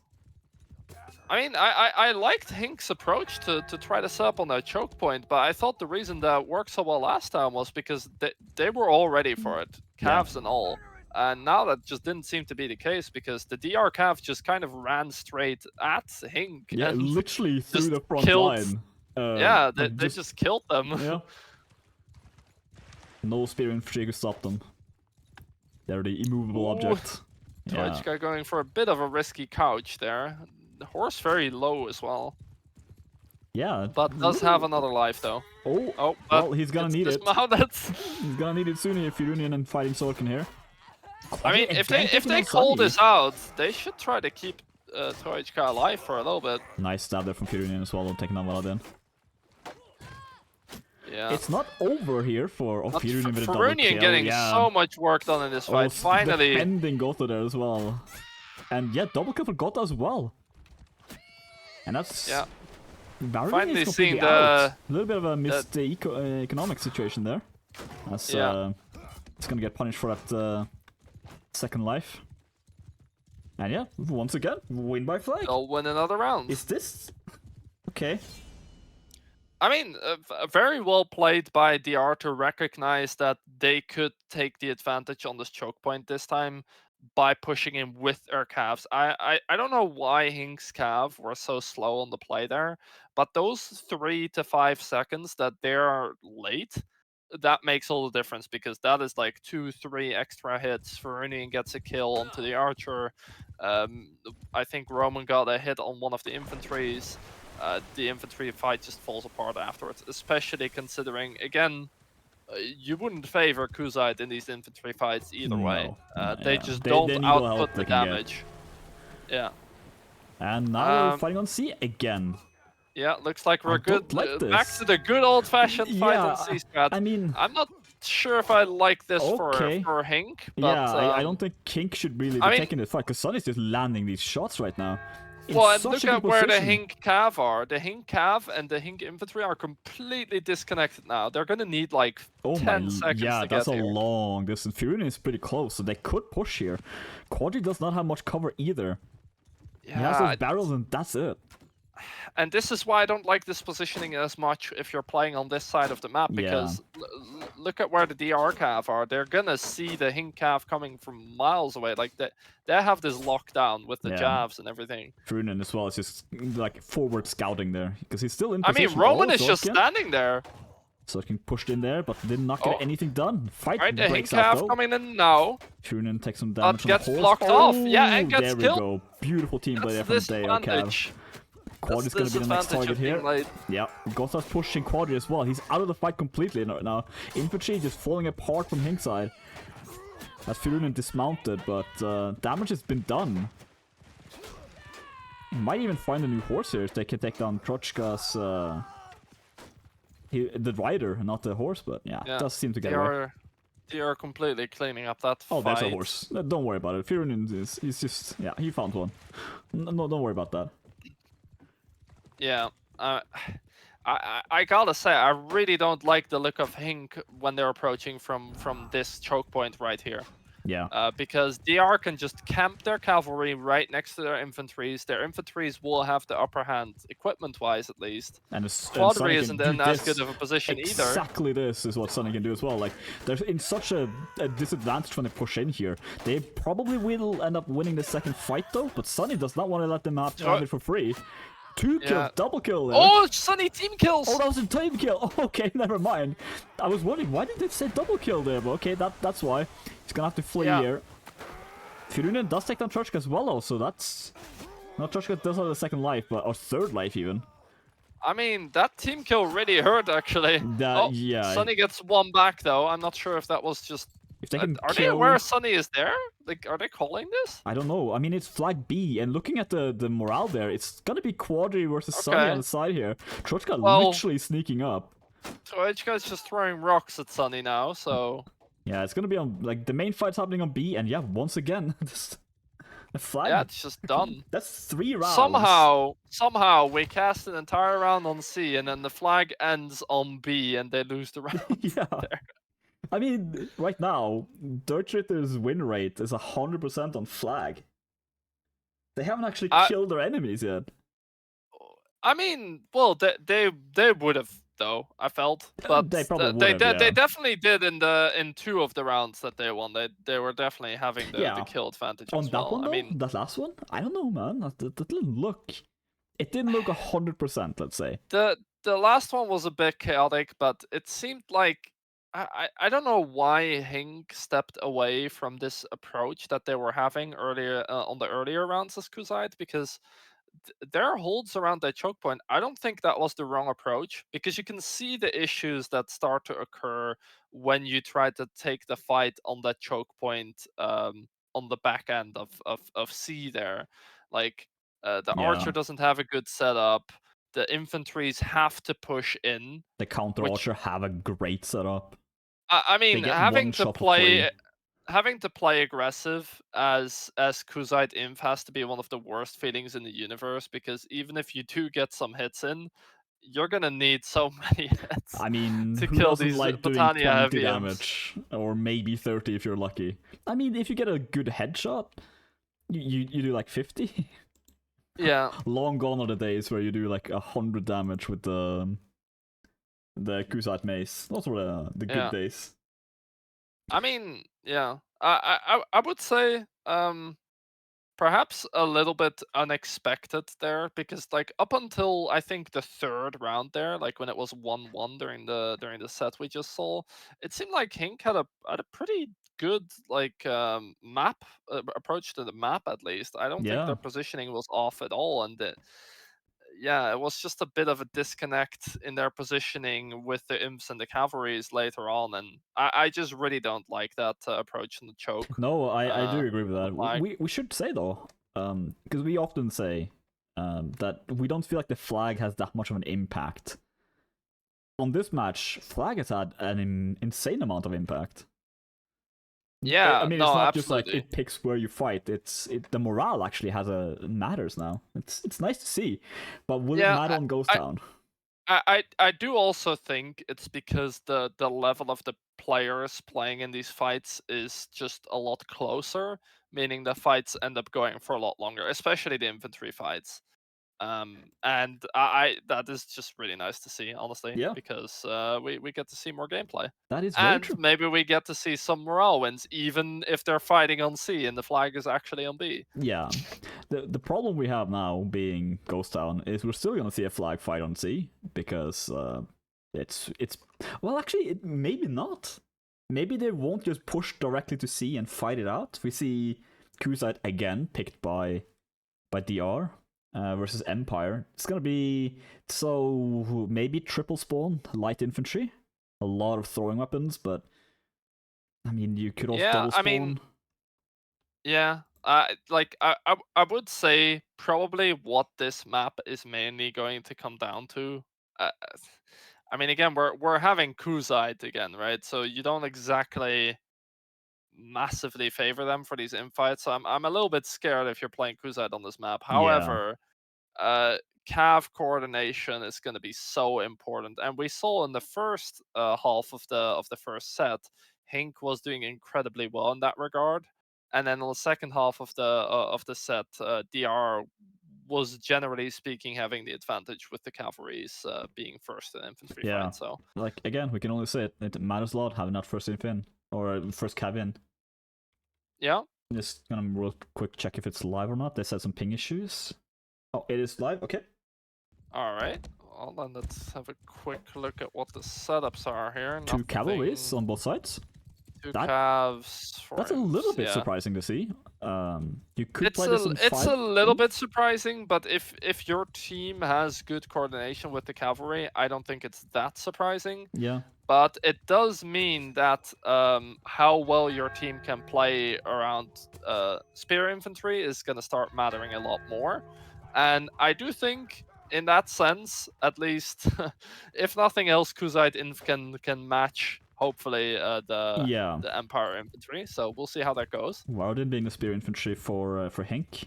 I mean, I liked HINQ's approach to try to set up on that choke point, but I thought the reason that worked so well last time was because they were all ready for it, Cavs and all. And now that just didn't seem to be the case because the DR Cavs just kind of ran straight at HINQ. Yeah, and literally through just the front killed- line. Yeah, they like, just killed them. Yeah. No spear infantry could stop them. They're the immovable Ooh. object. Yeah. Trochka going for a bit of a risky couch there. The horse very low as well, Yeah. but does have another life though. Oh, Oh, well, he's gonna need it. dismounted. He's gonna need it soon if you're Union and fighting Sorkin here. I mean, if they call this out, they should try to keep Trochka alive for a little bit. Nice stab there from Firunian as well, taking on Valadin. Yeah. It's not over here for Firunian with a double Firunian kill. getting Yeah. so much work done in this fight. Also Finally, defending Goto there as well. And yeah, double kill for Goto as well. And that's... yeah. Valadin Finally is seeing completely the- out. A little bit of a missed economic situation there. As it's gonna get punished for that second life. And yeah, once again, win by flag. They'll win another round. Is this... Okay. I mean, very well played by DR to recognize that they could take the advantage on this choke point this time by pushing in with their calves. I don't know why HINQ's calf were so slow on the play there, but those 3 to 5 seconds that they're late, that makes all the difference because that is like 2-3 extra hits. Firunian gets a kill onto the archer. I think Roman got a hit on one of the infantries. The infantry fight just falls apart afterwards, especially considering, again, you wouldn't favor Kuzite in these infantry fights either way. They just don't need all help output they the can get. damage. Yeah. And now we're fighting on C again. Yeah, looks like we're I don't good. like Back this. to the good old-fashioned fight Yeah, on C strat. I mean... I'm not sure if I like this Okay. for HINQ, but Yeah, I don't think HINQ should really be taking this fight, because Sun is just landing these shots right now. In well, and such look a good at where the position. HINQ Cav are. The HINQ Cav and the HINQ infantry are completely disconnected now. They're gonna need like 10 seconds yeah, to that's get a here. long distance. Furion is pretty close, so they could push here. Quadri does not have much cover either. He has those barrels and that's it. And this is why I don't like this positioning as much if you're playing on this side of the map, because look at where the DR Cav are. They're gonna see the HINQ Cav coming from miles away. Like they have this lockdown with the jabs and everything. Furion as well is just like forward scouting there, because he's still in I position. mean, Roman Oh, is just Zorkin. standing there. Zorkin pushed in there, but did not get anything done. Fight Right, the HINQ breaks out Cav though. coming in now. Furion takes some damage on Gets the horse. blocked off. Yeah, and Oh, gets there killed. we go. Beautiful team play there That's from Day or Cav. disadvantage. Quad is going to be the next Disadvantage target of being here. late. Yeah, Gota's pushing Quadri as well. He's out of the fight completely right now. Infantry just falling apart from HINQ side. As Firunian dismounted, but damage has been done. Might even find a new horse here if they can take down Trochka's... the rider, not the horse, but yeah, it does seem to get away. They are completely cleaning up that fight. Oh, there's a horse. Don't worry about it. Firunian he's just... Yeah, he found one. No, don't worry about that. Yeah, I gotta say, I really don't like the look of HINQ when they're approaching from this choke point right here. Yeah. Because DR can just camp their cavalry right next to their infantries. Their infantries will have the upper hand, equipment-wise at least. And Quadri isn't in as good of a position either. Exactly this is what Sunny can do as well. Like, they're in such a disadvantage when they push in here. They probably will end up winning the second fight though, but Sunny does not want to let them have it for free. 2 kills, double kill there. Oh, Sunny team kills! Oh, that was a team kill. Oh, okay, never mind. I was wondering, why did they say double kill there? But okay, that's why. He's gonna have to flee here. Firunian does take down Trochka as well, though, so that's No, Trochka does have a second life, but or third life even. I mean, that team kill really hurt, actually. That, Oh, yeah. Sunny gets one back, though. I'm not sure if that was just... If they can are they kill... aware Sunny is there? Like, are they calling this? I don't know. I mean, it's flag B, and looking at the morale there, it's gonna be Quadri versus Sunny on Okay. the side here. Trochka Well- literally sneaking up. So HK's just throwing rocks at Sunny now, so... Yeah, it's gonna be on, like, the main fight's happening on B, and yeah, once again, the flag... Yeah, it's just done. That's 3 rounds. Somehow, we cast an entire round on C, and then the flag ends on B, and they lose the round. Yeah. There. I mean, right now, Dirt Shitter's win rate is 100% on flag. They haven't actually killed their enemies yet. I mean, well, they would have, though, I felt, but They probably would have, they yeah. definitely did in 2 of the rounds that they won. They were definitely having the kill advantage On as that well. one, though, I mean, that last one, I don't know, man. That didn't look. It didn't look 100%. Let's say. the last one was a bit chaotic, but it seemed like I don't know why HINQ stepped away from this approach that they were having earlier on the earlier rounds as Kuzite, because their holds around that choke point, I don't think that was the wrong approach, because you can see the issues that start to occur when you try to take the fight on that choke point on the back end of C there. Like, the archer doesn't have a good setup. The infantries have to push in. The counter archer have a great setup. I mean, having to play aggressive as Kuzite Inf has to be one of the worst feelings in the universe, because even if you do get some hits in, you're gonna need so many hits. I mean, to who kill doesn't these like doing Botania 20 heavy damage, or maybe 30 if you're lucky. I mean, if you get a good headshot, you do like 50. Yeah. Long gone are the days where you do like 100 damage with the Kuzite mace. Those were the good days. I mean, yeah. I would say perhaps a little bit unexpected there, because like up until I think the 3rd round there, like when it was 1-1 during the set we just saw, it seemed like HINQ had a pretty good like map approach to the map. At least I don't think their positioning was off at all, and it was just a bit of a disconnect in their positioning with the imps and the cavalries later on, and I just really don't like that approach in the choke. No, I do agree with that. We should say though, because we often say that we don't feel like the flag has that much of an impact. On this match, flag has had an insane amount of impact. Yeah, I mean, no, it's not absolutely. just like it picks where you fight. The morale actually matters now. It's nice to see, but will it matter on Ghost Town? I do also think it's because the level of the players playing in these fights is just a lot closer, meaning the fights end up going for a lot longer, especially the infantry fights. And that is just really nice to see, honestly. Yeah. Because we get to see more gameplay. That is very true. And maybe we get to see some morale wins, even if they're fighting on C and the flag is actually on B. Yeah. The problem we have now, being Ghost Town, is we're still gonna see a flag fight on C, because it's well, actually, maybe not. Maybe they won't just push directly to C and fight it out. We see Kuzite again picked by DR. Versus Empire. It's gonna be maybe triple spawn, light infantry, a lot of throwing weapons, but I mean, you could also double spawn. I mean, I would say probably what this map is mainly going to come down to. I mean, again, we're having Kuzite again, right? So you don't exactly massively favor them for these infights. So I'm a little bit scared if you're playing Kuzite on this map. However, cav coordination is going to be so important, and we saw in the first half of the first set, HINQ was doing incredibly well in that regard, and then in the second half of the set, DR was generally speaking having the advantage with the cavalries being first in infantry fight. So, like, again, we can only say it matters a lot having that first inf in, or first cav in. Yeah. Just gonna real quick check if it's live or not. They said some ping issues. Oh, it is live? Okay. Alright. Well, then let's have a quick look at what the setups are here. 2 cavalries on both sides. 2 calves. That's a little bit surprising to see. You could play this in it's 5. a little bit surprising, but if your team has good coordination with the cavalry, I don't think it's that surprising. Yeah. But it does mean that how well your team can play around spear infantry is going to start mattering a lot more. And I do think, in that sense, at least, if nothing else, Kuzite Inf can match, hopefully, Yeah. the Empire infantry. So we'll see how that goes. Warden being the spear infantry for HINQ,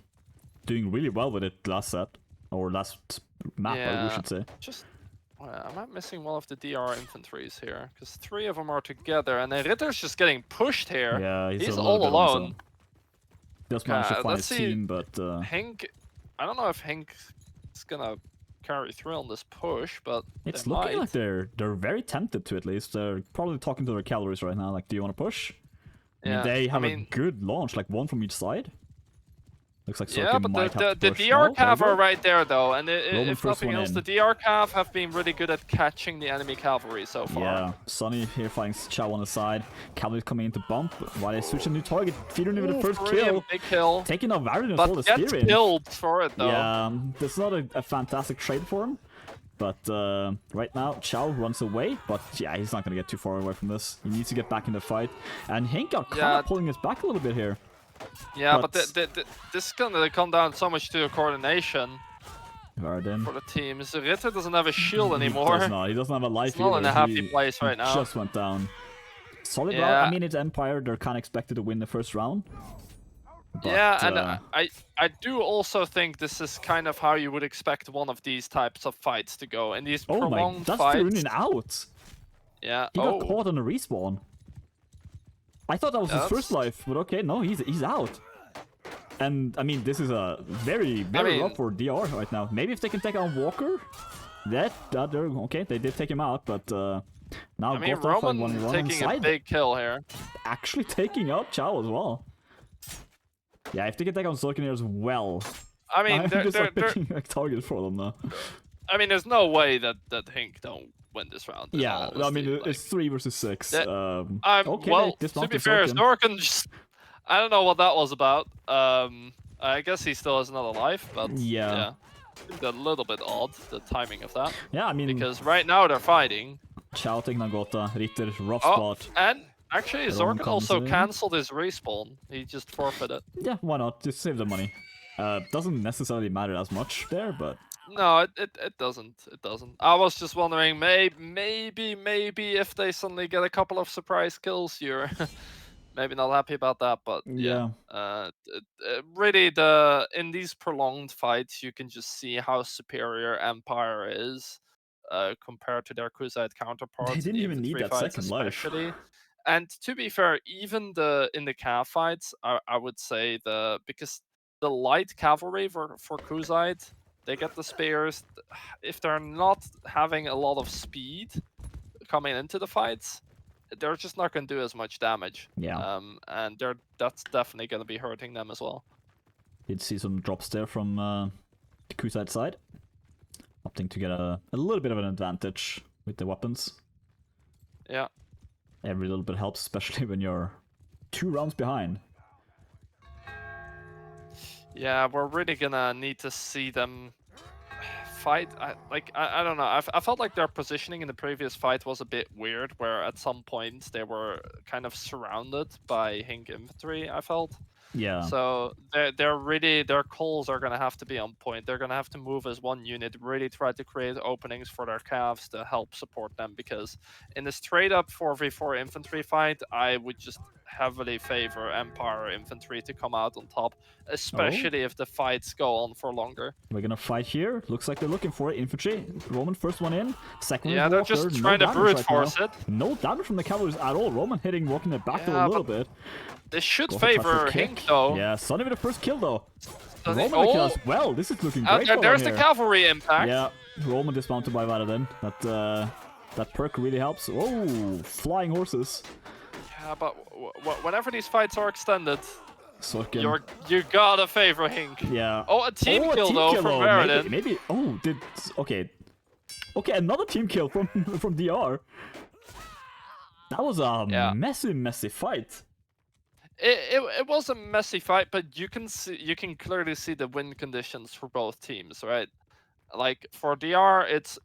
doing really well with it last set or last map, we should say. Just. Am I missing one of the DR infantries here? Because 3 of them are together, and then Ritter's just getting pushed here. Yeah, he's a all bit alone. Just managed to find Let's his see. team, but HINQ. I don't know if HINQ is gonna carry through on this push, but it's they looking might. like they're very tempted to, at least. They're probably talking to their calories right now. Like, do you want to push? I mean, they have a good launch, like 1 from each side. Looks like Soken might have to push. The DR Cav are right there, though, and if nothing else, in. the DR Cav have been really good at catching the enemy cavalry so far. Yeah, Sonny here fighting Chow on the side. Cavalry coming in to bump while they switch a new target. Feeding with the first kill. Big kill. Taking out Varian as but well as gets Spearing. killed for it, though. Yeah, that's not a fantastic trade for him. But right now, Chow runs away. But yeah, he's not going to get too far away from this. He needs to get back in the fight. And HINQ are kind of pulling us back a little bit here. Yeah, but this is gonna come down so much to coordination for the teams. Ritter doesn't have a shield anymore. He does not. He doesn't have a life. He's not in a happy place right now. Just went down. Solid round. I mean, it's Empire. They're kind of expected to win the first round. But, yeah, and I do also think this is kind of how you would expect one of these types of fights to go. In these prolonged that's fights. Turunin out. Yeah. He got caught on a respawn. I thought that was his first life, but okay, no, he's out. And I mean, this is a very rough for DR right now. Maybe if they can take on Walker, they're okay. They did take him out, but now I mean, Roman taking a big kill here. Actually taking out Chow as well. Yeah, if they can take on Soken here as well. I mean, they're just picking a target for them now. I mean, there's no way that HINQ don't win this round. Yeah, I mean, it's 3 versus 6. Okay, well, to be fair, Snorken just... I don't know what that was about. I guess he still has another life, but yeah. It's a little bit odd, the timing of that. Yeah, I mean... Because right now they're fighting. Chow taking Nagota, Ritter, rough spot. And actually, Zorken also cancelled his respawn. He just forfeited. Yeah, why not? Just save the money. Doesn't necessarily matter as much there, but... No, it doesn't. It doesn't. I was just wondering, maybe if they suddenly get a couple of surprise kills, you're maybe not happy about that. But yeah, really, in these prolonged fights, you can just see how superior Empire is compared to their Kuzite counterparts. They didn't even need that second life. And to be fair, even in the Cav fights, I would say because the light cavalry for Kuzite. They get the spears. If they're not having a lot of speed coming into the fights, they're just not going to do as much damage. Yeah. And that's definitely going to be hurting them as well. Did see some drops there from the Kuzite side. Opting to get a little bit of an advantage with the weapons. Yeah. Every little bit helps, especially when you're 2 rounds behind. Yeah, we're really gonna need to see them fight. I don't know. I felt like their positioning in the previous fight was a bit weird, where at some points they were kind of surrounded by HINQ infantry, I felt. Yeah. So their calls are gonna have to be on point. They're gonna have to move as one unit, really try to create openings for their calves to help support them, because in a straight up 4v4 infantry fight, I would just heavily favor Empire infantry to come out on top, especially if the fights go on for longer. We're gonna fight here. Looks like they're looking for it. Infantry. Roman first one in. Second one. Yeah, they're just trying to brute force it. No damage from the cavalry at all. Roman hitting, walking it back a little bit. This should favor HINQ though. Yeah, Sonny with the first kill though. Roman kill as well. This is looking great. There's the cavalry impact. Yeah, Roman dismounted by Varadin. That perk really helps. Oh, flying horses. Yeah, but whenever these fights are extended, Soken. you gotta favor HINQ. Yeah. Oh, a team kill though from Varadin. Maybe. Oh, okay, another team kill from DR. That was a messy fight. it was a messy fight, but you can clearly see the win conditions for both teams, right? Like for DR, it's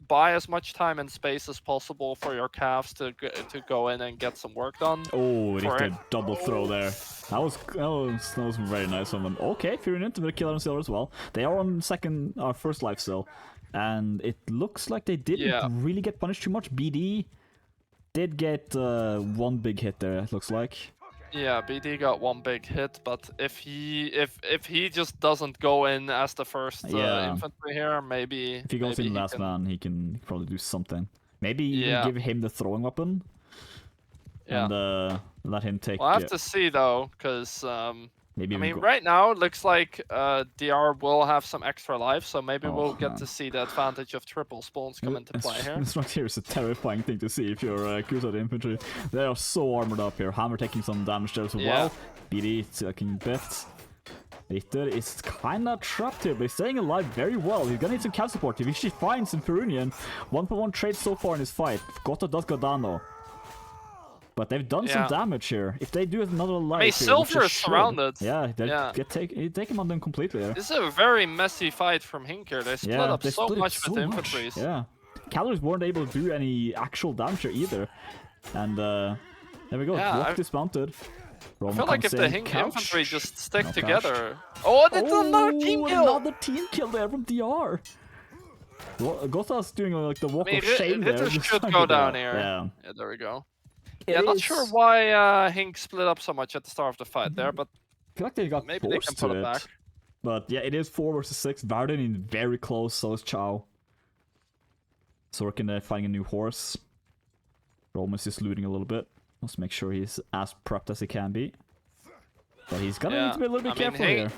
buy as much time and space as possible for your calves to go in and get some work done. Oh, it is For the double throw there. That was very nice of them. Okay, Furion with a kill on Silver as well. They are on first life still, and it looks like they didn't really get punished too much. BD did get one big hit there. It looks like. Yeah, BD got one big hit, but if he just doesn't go in as the first infantry here, maybe if he goes in last man, he can probably do something. Maybe even give him the throwing weapon. Yeah. And let him take. Well, I have to see though, because maybe I mean, right now it looks like DR will have some extra life, so maybe we'll get to see the advantage of triple spawns come into play here. This right here is a terrifying thing to see if you're Crusade infantry. They are so armored up here. Hammer taking some damage there as well. BD taking bits. Ritter is kinda trapped here, but he's staying alive very well. He's gonna need some cat support. If he finds in Perunion, 1-for-1 trade so far in this fight. Gotta does go down though. But they've done some damage here. If they do another life, hey, Silver is surrounded. Yeah, take him on them completely. There. This is a very messy fight from HINQ here. They split up so much with the infantries. Yeah, Calories weren't able to do any actual damage here either. And there we go. Block dismounted. I feel like if the HINQ infantry just stick together. Oh, that's another team kill! Another team kill there from DR. Gotha's doing like the walk of shame there. Ritter should go down here. Yeah, there we go. Yeah, not sure why HINQ split up so much at the start of the fight there, but I feel like they got maybe they can put it back. But yeah, it is 4 versus 6. Varden is very close, so is Chow. Sorkin finding a new horse. Romus is looting a little bit. Let's make sure he's as prepped as he can be. But he's gonna need to be a little bit careful here.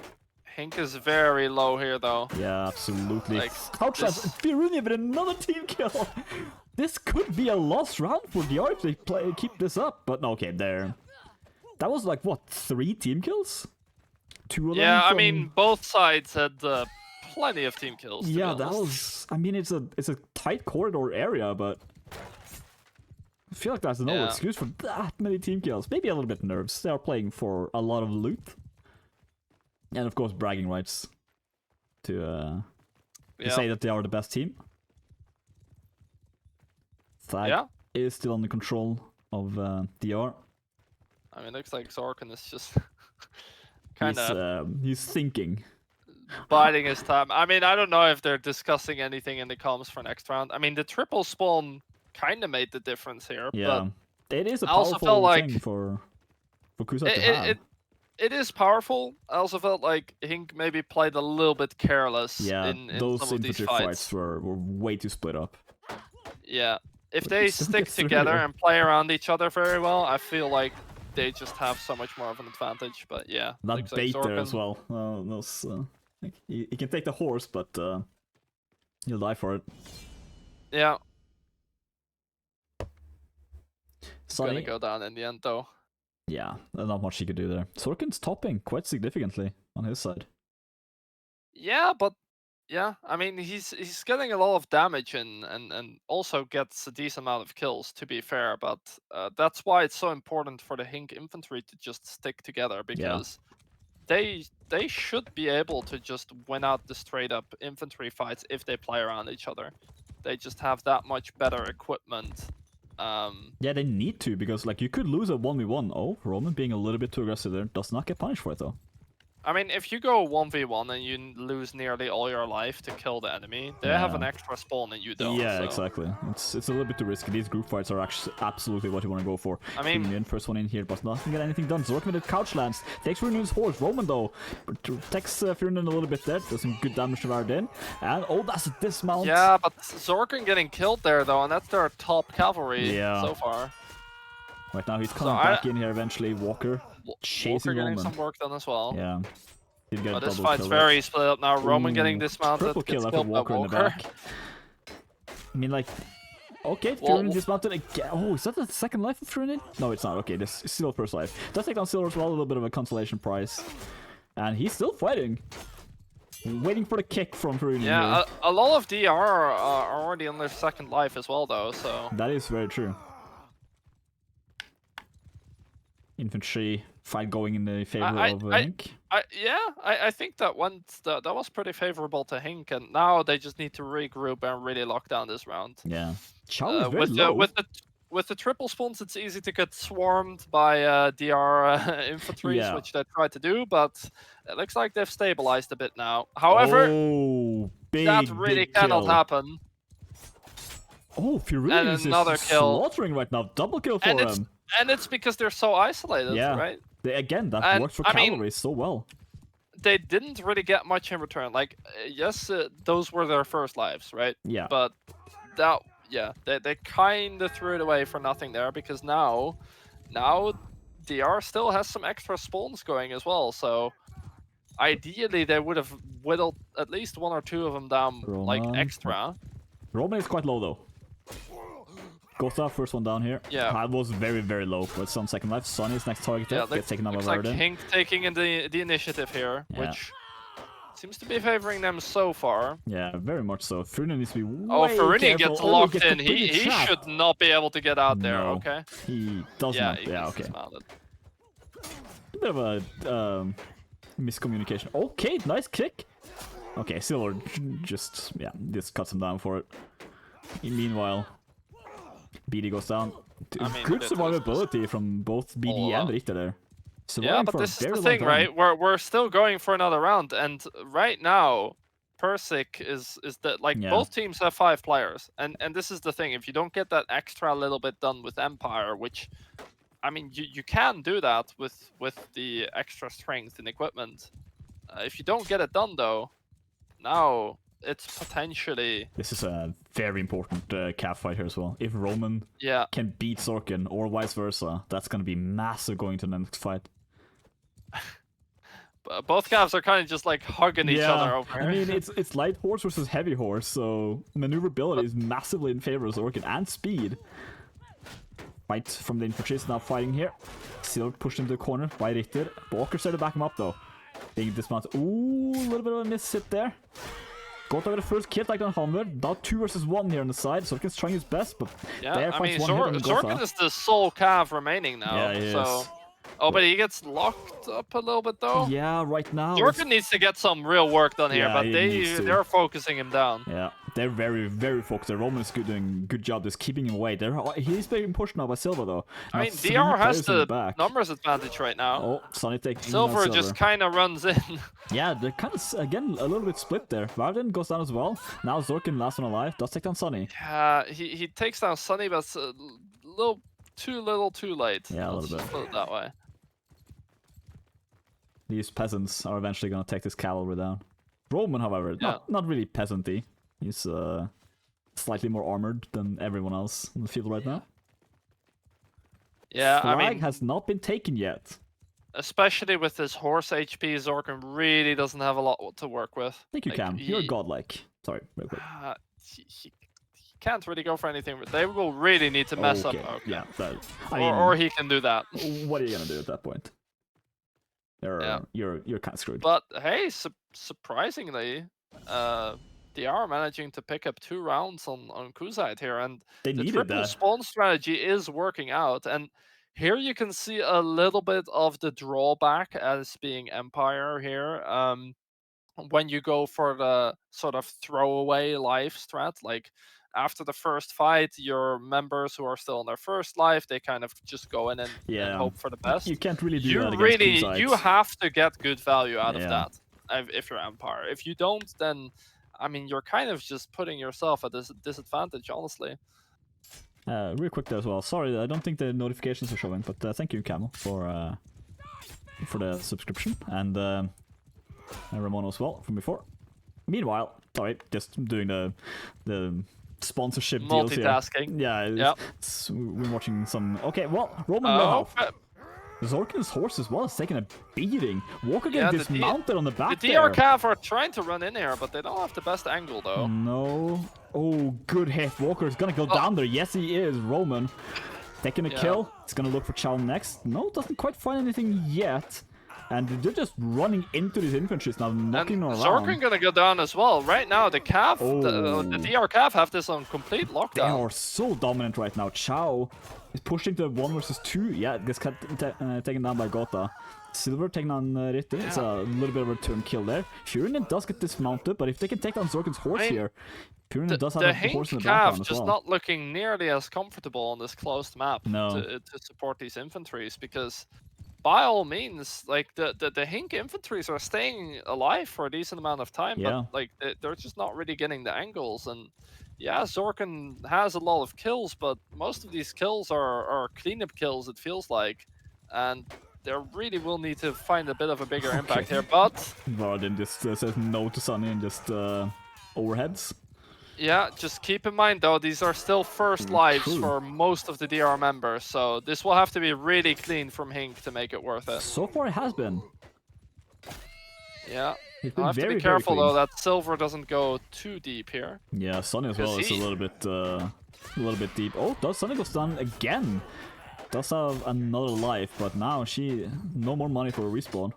HINQ is very low here, though. Yeah, absolutely. Couch Firunia with another team kill! This could be a lost round for DR if they keep this up. But okay, there. That was like, what, 3 team kills? 2 of them? Yeah, I mean, both sides had plenty of team kills. Yeah, that was... I mean, it's a tight corridor area, but... I feel like there's no excuse for that many team kills. Maybe a little bit nerves. They are playing for a lot of loot. And of course, bragging rights. To say that they are the best team. Thag is still under control of DR. I mean, it looks like Zorkin is just kind of... he's thinking. Biding his time. I mean, I don't know if they're discussing anything in the comms for next round. I mean, the triple spawn kind of made the difference here. Yeah, but it is a powerful thing for Crusade to have. It is powerful. I also felt like HINQ maybe played a little bit careless in those some of these fights were way too split up. Yeah. If they stick together and play around each other very well, I feel like they just have so much more of an advantage. But yeah, that bait there as well. He can take the horse, but he'll die for it. Yeah. Sonny. Gonna go down in the end, though. Yeah, not much he could do there. Sorkin's topping quite significantly on his side. Yeah, but yeah, I mean, he's getting a lot of damage and also gets a decent amount of kills, to be fair. But that's why it's so important for the HINQ infantry to just stick together, because they should be able to just win out the straight up infantry fights if they play around each other. They just have that much better equipment. Yeah, they need to, because like you could lose a 1v1. Oh, Roman being a little bit too aggressive there does not get punished for it though. I mean, if you go 1v1 and you lose nearly all your life to kill the enemy, they have an extra spawn and you don't. Yeah, exactly. It's a little bit too risky. These group fights are actually absolutely what you want to go for. I mean, Union, first one in here, but nothing get anything done. Zorkin with the couch lands. Takes Runion's horse. Roman though takes Furion a little bit there. Does some good damage to Varden. And that's a dismount. Yeah, but Zorkin getting killed there though, and that's their top cavalry so far. Right now he's coming back in here eventually. Walker chasing Walker Roman. Getting some work done as well. Yeah. But this fight's very split up now. Roman getting dismounted. Triple kill after Walker in the back. I mean, like, okay, Furion dismounted again. Oh, is that the second life of Furion? No, it's not. Okay, this is still first life. Does take down Silver as well, a little bit of a consolation prize. And he's still fighting. Waiting for the kick from Furion. Yeah, a lot of DR are already on their second life as well, though, so... That is very true. infantry fight going in the favor of HINQ. I think that that was pretty favorable to HINQ, and now they just need to regroup and really lock down this round. Yeah, Chow is very low. With the triple spawns, it's easy to get swarmed by DR infantries, which they tried to do, but it looks like they've stabilized a bit now. However, that really cannot happen. Oh, Furious is slaughtering right now. Double kill for him. And it's because they're so isolated, right? Again, that works for cavalry so well. They didn't really get much in return. Like, yes, those were their first lives, right? Yeah. But they kind of threw it away for nothing there, because now DR still has some extra spawns going as well. So ideally, they would have whittled at least 1 or 2 of them down, like extra. Roman is quite low though. Goes out, first one down here. Yeah. That was very, very low with some second life. Sonny's next target gets taken out by Verdun. Looks like HINQ taking in the initiative here, which seems to be favoring them so far. Yeah, very much so. Furina needs to be way Farunian careful. gets locked in. He should not be able to get out there, okay? He does not. Yeah, okay. A bit of a miscommunication. Okay, nice kick. Okay, Silver just cuts him down for it. Meanwhile, BD goes down. Good survivability from both BD and Richter there. Yeah, but this is the thing, right? We're still going for another round, and right now, Persik is that both teams have 5 players, and this is the thing. If you don't get that extra little bit done with Empire, which, I mean, you can do that with the extra strength and equipment. If you don't get it done though, now it's potentially... This is a very important cav fight here as well. If Roman can beat Zorkin or vice versa, that's going to be massive going to the next fight. Both cavs are kind of just like hugging each other over here. I mean, it's light horse versus heavy horse, so maneuverability is massively in favor of Zorkin, and speed. Fight from the infantry is now fighting here. Still pushed into the corner by Ritter. Walker started to back him up though. Being dismounted. Ooh, a little bit of a miss hit there. Got over the first kill like on Hammer. Now 2 versus 1 here on the side. Zorkin's trying his best, but I mean, Zorkin is the sole cav remaining now. Yeah, he is. Oh, but he gets locked up a little bit though. Yeah, right now. Zorkin needs to get some real work done here, but they're focusing him down. Yeah, they're very, very focused. Roman is doing a good job just keeping him away. He's being pushed now by Silva though. I mean, DR has the numbers advantage right now. Oh, Sonny takes Silver just kind of runs in. Yeah, they're kind of, again, a little bit split there. Varden goes down as well. Now Zorkin, last one alive, does take down Sonny. Yeah, he takes down Sonny, but it's a little too late. Yeah, a little bit. Put it that way. These peasants are eventually going to take this cavalry down. Roman, however, not really peasanty. He's slightly more armored than everyone else in the field right now. Yeah, Flag I mean, has not been taken yet. Especially with his horse HP, Zorkin really doesn't have a lot to work with. I think you can. You're godlike. Sorry, real quick. He can't really go for anything. They will really need to mess up. Okay. Yeah, or he can do that. What are you gonna do at that point? You're kind of screwed. But hey, surprisingly, they are managing to pick up 2 rounds on Kuzite here, and the triple spawn strategy is working out. And here you can see a little bit of the drawback as being Empire here. When you go for the sort of throwaway life strat, like after the first fight, your members who are still on their first life, they kind of just go in and hope for the best. You can't really do that against Kuzite. You have to get good value out of that if you're Empire. If you don't, then I mean, you're kind of just putting yourself at this disadvantage, honestly. Real quick there as well. Sorry, I don't think the notifications are showing, but thank you, Camel, for the subscription, and Ramon as well from before. Meanwhile, sorry, just doing the sponsorship deals here. Multitasking. Yeah, we're watching some. Okay, well, Roman Zorkin's horse as well is taking a beating. Walker getting dismounted on the back the DR Cav are trying to run in here, but they don't have the best angle though. No. Oh, good hit. Walker's gonna go down there. Yes, he is. Roman taking a kill. He's gonna look for Chow next. No, doesn't quite find anything yet. And they're just running into these infantries now, knocking them And around. Zorkin gonna go down as well. Right now, the Cav, the Oh. DR Cav have this on complete They lockdown. are so dominant right now. Chao is pushing to 1 versus 2. Yeah, gets taken down by Gota. Silver taking on Ritter. It's a little bit of a turn kill there. Furinin does get dismounted, but if they can take down Zorkin's horse here, Furinin does have a horse in the background as well. Just not looking nearly as comfortable on this closed map No. to support these infantries, because by all means, like the HINQ infantries are staying alive for a decent amount of time, Yeah. but like they're just not really getting the angles. And yeah, Zorkin has a lot of kills, but most of these kills are cleanup kills, it feels like, and they really will need to find a bit of a bigger impact here. But Varden just says no to Sunny and just overheads. yeah, just keep in mind though, these are still first lives for most of the DR members, so this will have to be really clean from HINQ to make it worth it. So far it has been. Yeah. I have to be careful though that Silver doesn't go too deep here. Yeah, Sunny as well is a little bit deep. Oh, does Sunny goes down again? Does have another life, but now no more money for a respawn.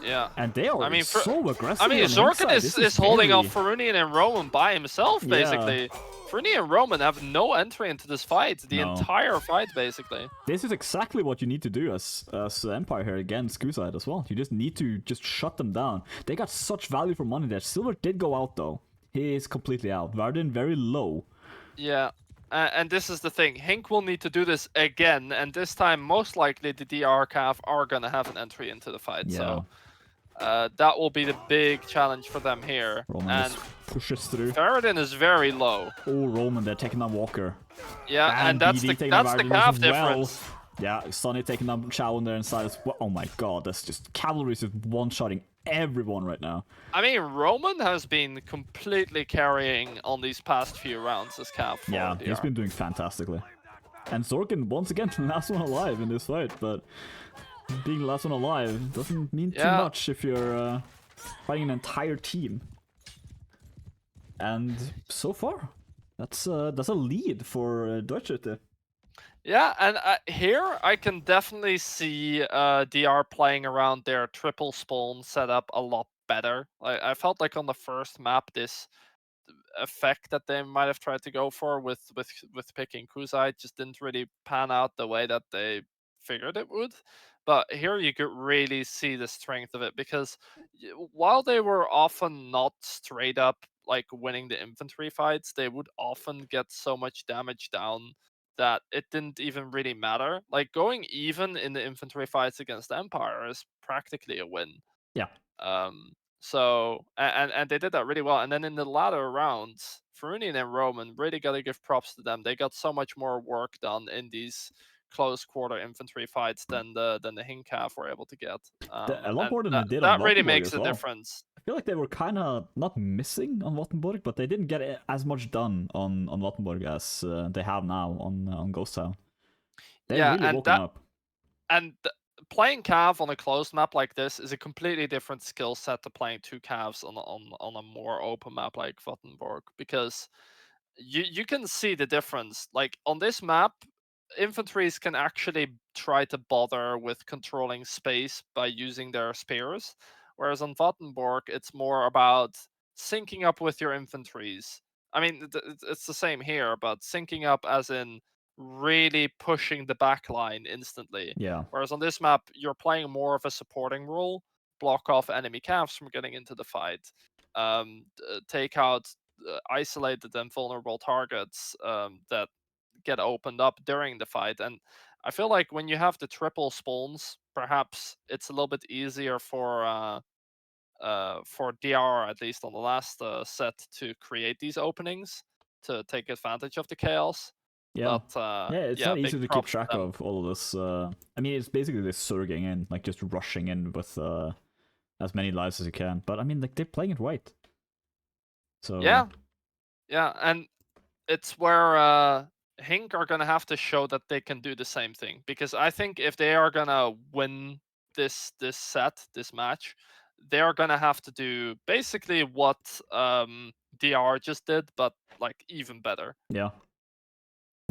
Yeah. And they are so aggressive. I mean, Zorkin is holding off Ferunian and Roman by himself, basically. Ferunian and Roman have no entry into this fight, the entire fight, basically. This is exactly what you need to do as Empire here against Skuzite as well. You just need to shut them down. They got such value for money there. Silver did go out, though. He is completely out. Varden very low. Yeah. And this is the thing, HINQ will need to do this again, and this time, most likely, the DR Cav are gonna have an entry into the fight, so that will be the big challenge for them here. Roman and just pushes through. Faradin is very low. Oh, Roman, they're taking on Walker. Yeah, and that's the Cav difference. Yeah, Sonny taking on Chao on there inside as well. Oh my god, that's just cavalry just one-shotting everyone right now. I mean, Roman has been completely carrying on these past few rounds as Cav. Yeah, he's been doing fantastically. And Zorkin, once again, the last one alive in this fight, but being the last one alive doesn't mean too much if you're fighting an entire team. And so far, that's a lead for Deutsche. Yeah, and here I can definitely see DR playing around their triple spawn setup a lot better. I felt like on the first map, this effect that they might have tried to go for with picking Kuzai just didn't really pan out the way that they figured it would. But here you could really see the strength of it, because while they were often not straight up like winning the infantry fights, they would often get so much damage down that it didn't even really matter. Like going even in the infantry fights against Empire is practically a win. Yeah. So and they did that really well. And then in the latter rounds, Ferunian and Roman, really gotta give props to them. They got so much more work done in these close quarter infantry fights than the HINQ were able to get. A lot more than they did. That really makes a difference. I feel like they were kind of not missing on Wattenborg, but they didn't get as much done on Wattenborg as they have now on Ghost Town. They're really woken up. And playing Cav on a closed map like this is a completely different skill set to playing two Cavs on a more open map like Wattenborg, because you can see the difference. Like on this map, infantries can actually try to bother with controlling space by using their spears, whereas on Wattenborg, it's more about syncing up with your infantries. I mean, it's the same here, but syncing up as in really pushing the back line instantly. Yeah. Whereas on this map, you're playing more of a supporting role, block off enemy Cavs from getting into the fight, take out isolated and vulnerable targets that get opened up during the fight. And I feel like when you have the triple spawns, perhaps it's a little bit easier for DR, at least on the last set, to create these openings to take advantage of the chaos. Yeah, but, it's not easy to keep track of all of this. I mean, it's basically this surging in, like just rushing in with as many lives as you can. But I mean, like they're playing it right. So yeah, and it's where HINQ are gonna have to show that they can do the same thing, because I think if they are gonna win this match, they are gonna have to do basically what DR just did, but like even better. Yeah.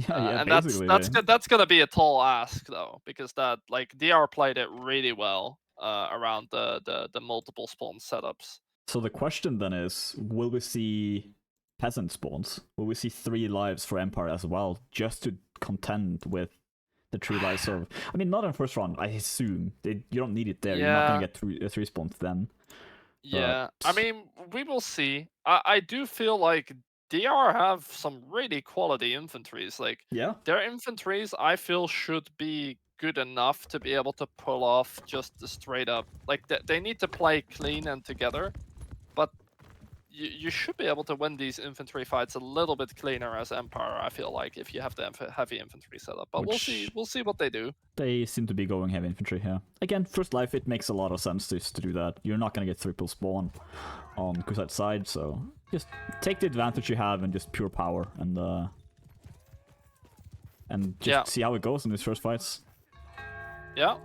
And that's gonna be a tall ask though, because that like DR played it really well. around the multiple spawn setups. So the question then is, will we see peasant spawns? Will we see 3 lives for Empire as well, just to contend with the 3 lives of... I mean, not in first round, I assume. You don't need it there. You're not going to get 3 spawns then. Yeah, I mean, we will see. I do feel like DR have some really quality infantries. Like, Yeah. their infantries, I feel, should be good enough to be able to pull off just the straight up. Like, they need to play clean and together, but you should be able to win these infantry fights a little bit cleaner as Empire, I feel like, if you have the heavy infantry setup. But we'll see what they do. They seem to be going heavy infantry here. Again, first life, it makes a lot of sense to do that. You're not going to get triple spawn on Crusade side, so just take the advantage you have and just pure power and just see how it goes in these first fights. Yeah.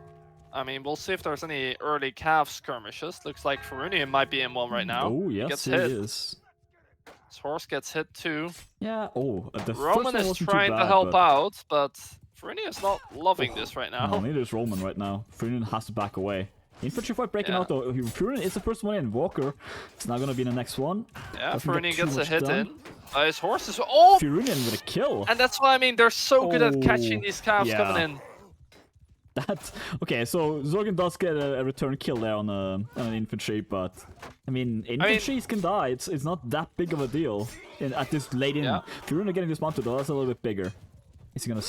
I mean, we'll see if there's any early calf skirmishes. Looks like Ferunian might be in one right now. Oh, yes, he is. His horse gets hit too. Yeah, the Roman first one is trying to help out, but Ferunian is not loving this right now. No, neither is Roman right now. Ferunian has to back away. Infantry fight breaking out though. Ferunian is the first one in. Walker, it's not going to be in the next one. Yeah, Ferunian gets a hit in. His horse is... Oh! Ferunian with a kill. And that's why, I mean, they're so good at catching these calves coming in. Okay, so Zorgen does get a return kill there on an infantry, but I mean, infantries can die. It's not that big of a deal at this late in. Ferunian getting dismounted though, that's a little bit bigger. Is he gonna?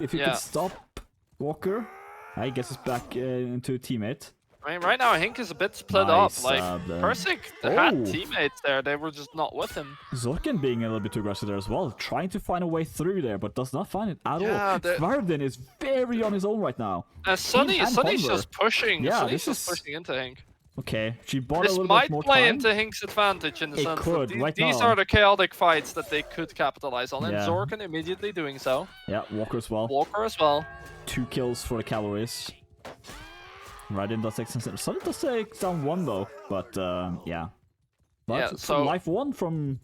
If he can stop Walker, I guess it's back into a teammate. I mean, right now HINQ is a bit split up. Like Persik had teammates there, they were just not with him. Zorgen being a little bit too aggressive there as well, trying to find a way through there, but does not find it at all. Varden is very on his own right now. And Sunny's just pushing. Yeah, Sunny's just pushing into HINQ. Okay, she bought a little bit more time. This might play into HINQ's advantage in the sense that these are the chaotic fights that they could capitalize on, and Zorgen immediately doing so. Yeah, Walker as well. 2 kills for the calories. Raiden does take some... Sunny does take down 1 though, but yeah. But so life 1 from...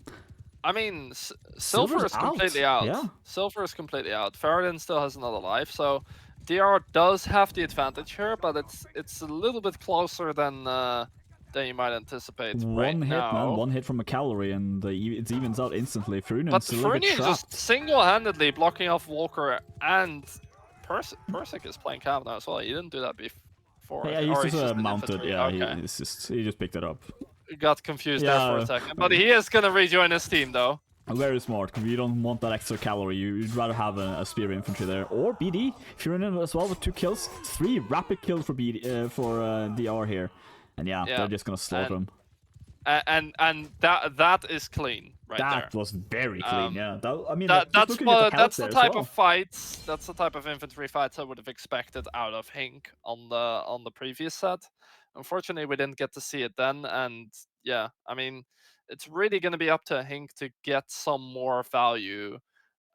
I mean, Silver is completely out. Yeah. Silver is completely out. Faradin still has another life, so DR does have the advantage here, but it's a little bit closer than you might anticipate. One hit from a calorie, and it evens out instantly. But Ferunian just single-handedly blocking off Walker, and Persik is playing Cav now as well. He didn't do that before. Yeah, he's just mounted. Yeah, okay. He just picked it up. Got confused there for a second, but he is gonna rejoin his team though. Very smart, because you don't want that extra calorie. You'd rather have a spear infantry there, or BD. If you're in it as well with 2 kills, 3 rapid kills for BD for DR here, and they're just gonna slaughter him. And that is clean right there. That was very clean. I mean, that's the type of fights. That's the type of infantry fights I would have expected out of HINQ on the previous set. Unfortunately, we didn't get to see it then, and I mean, it's really going to be up to HINQ to get some more value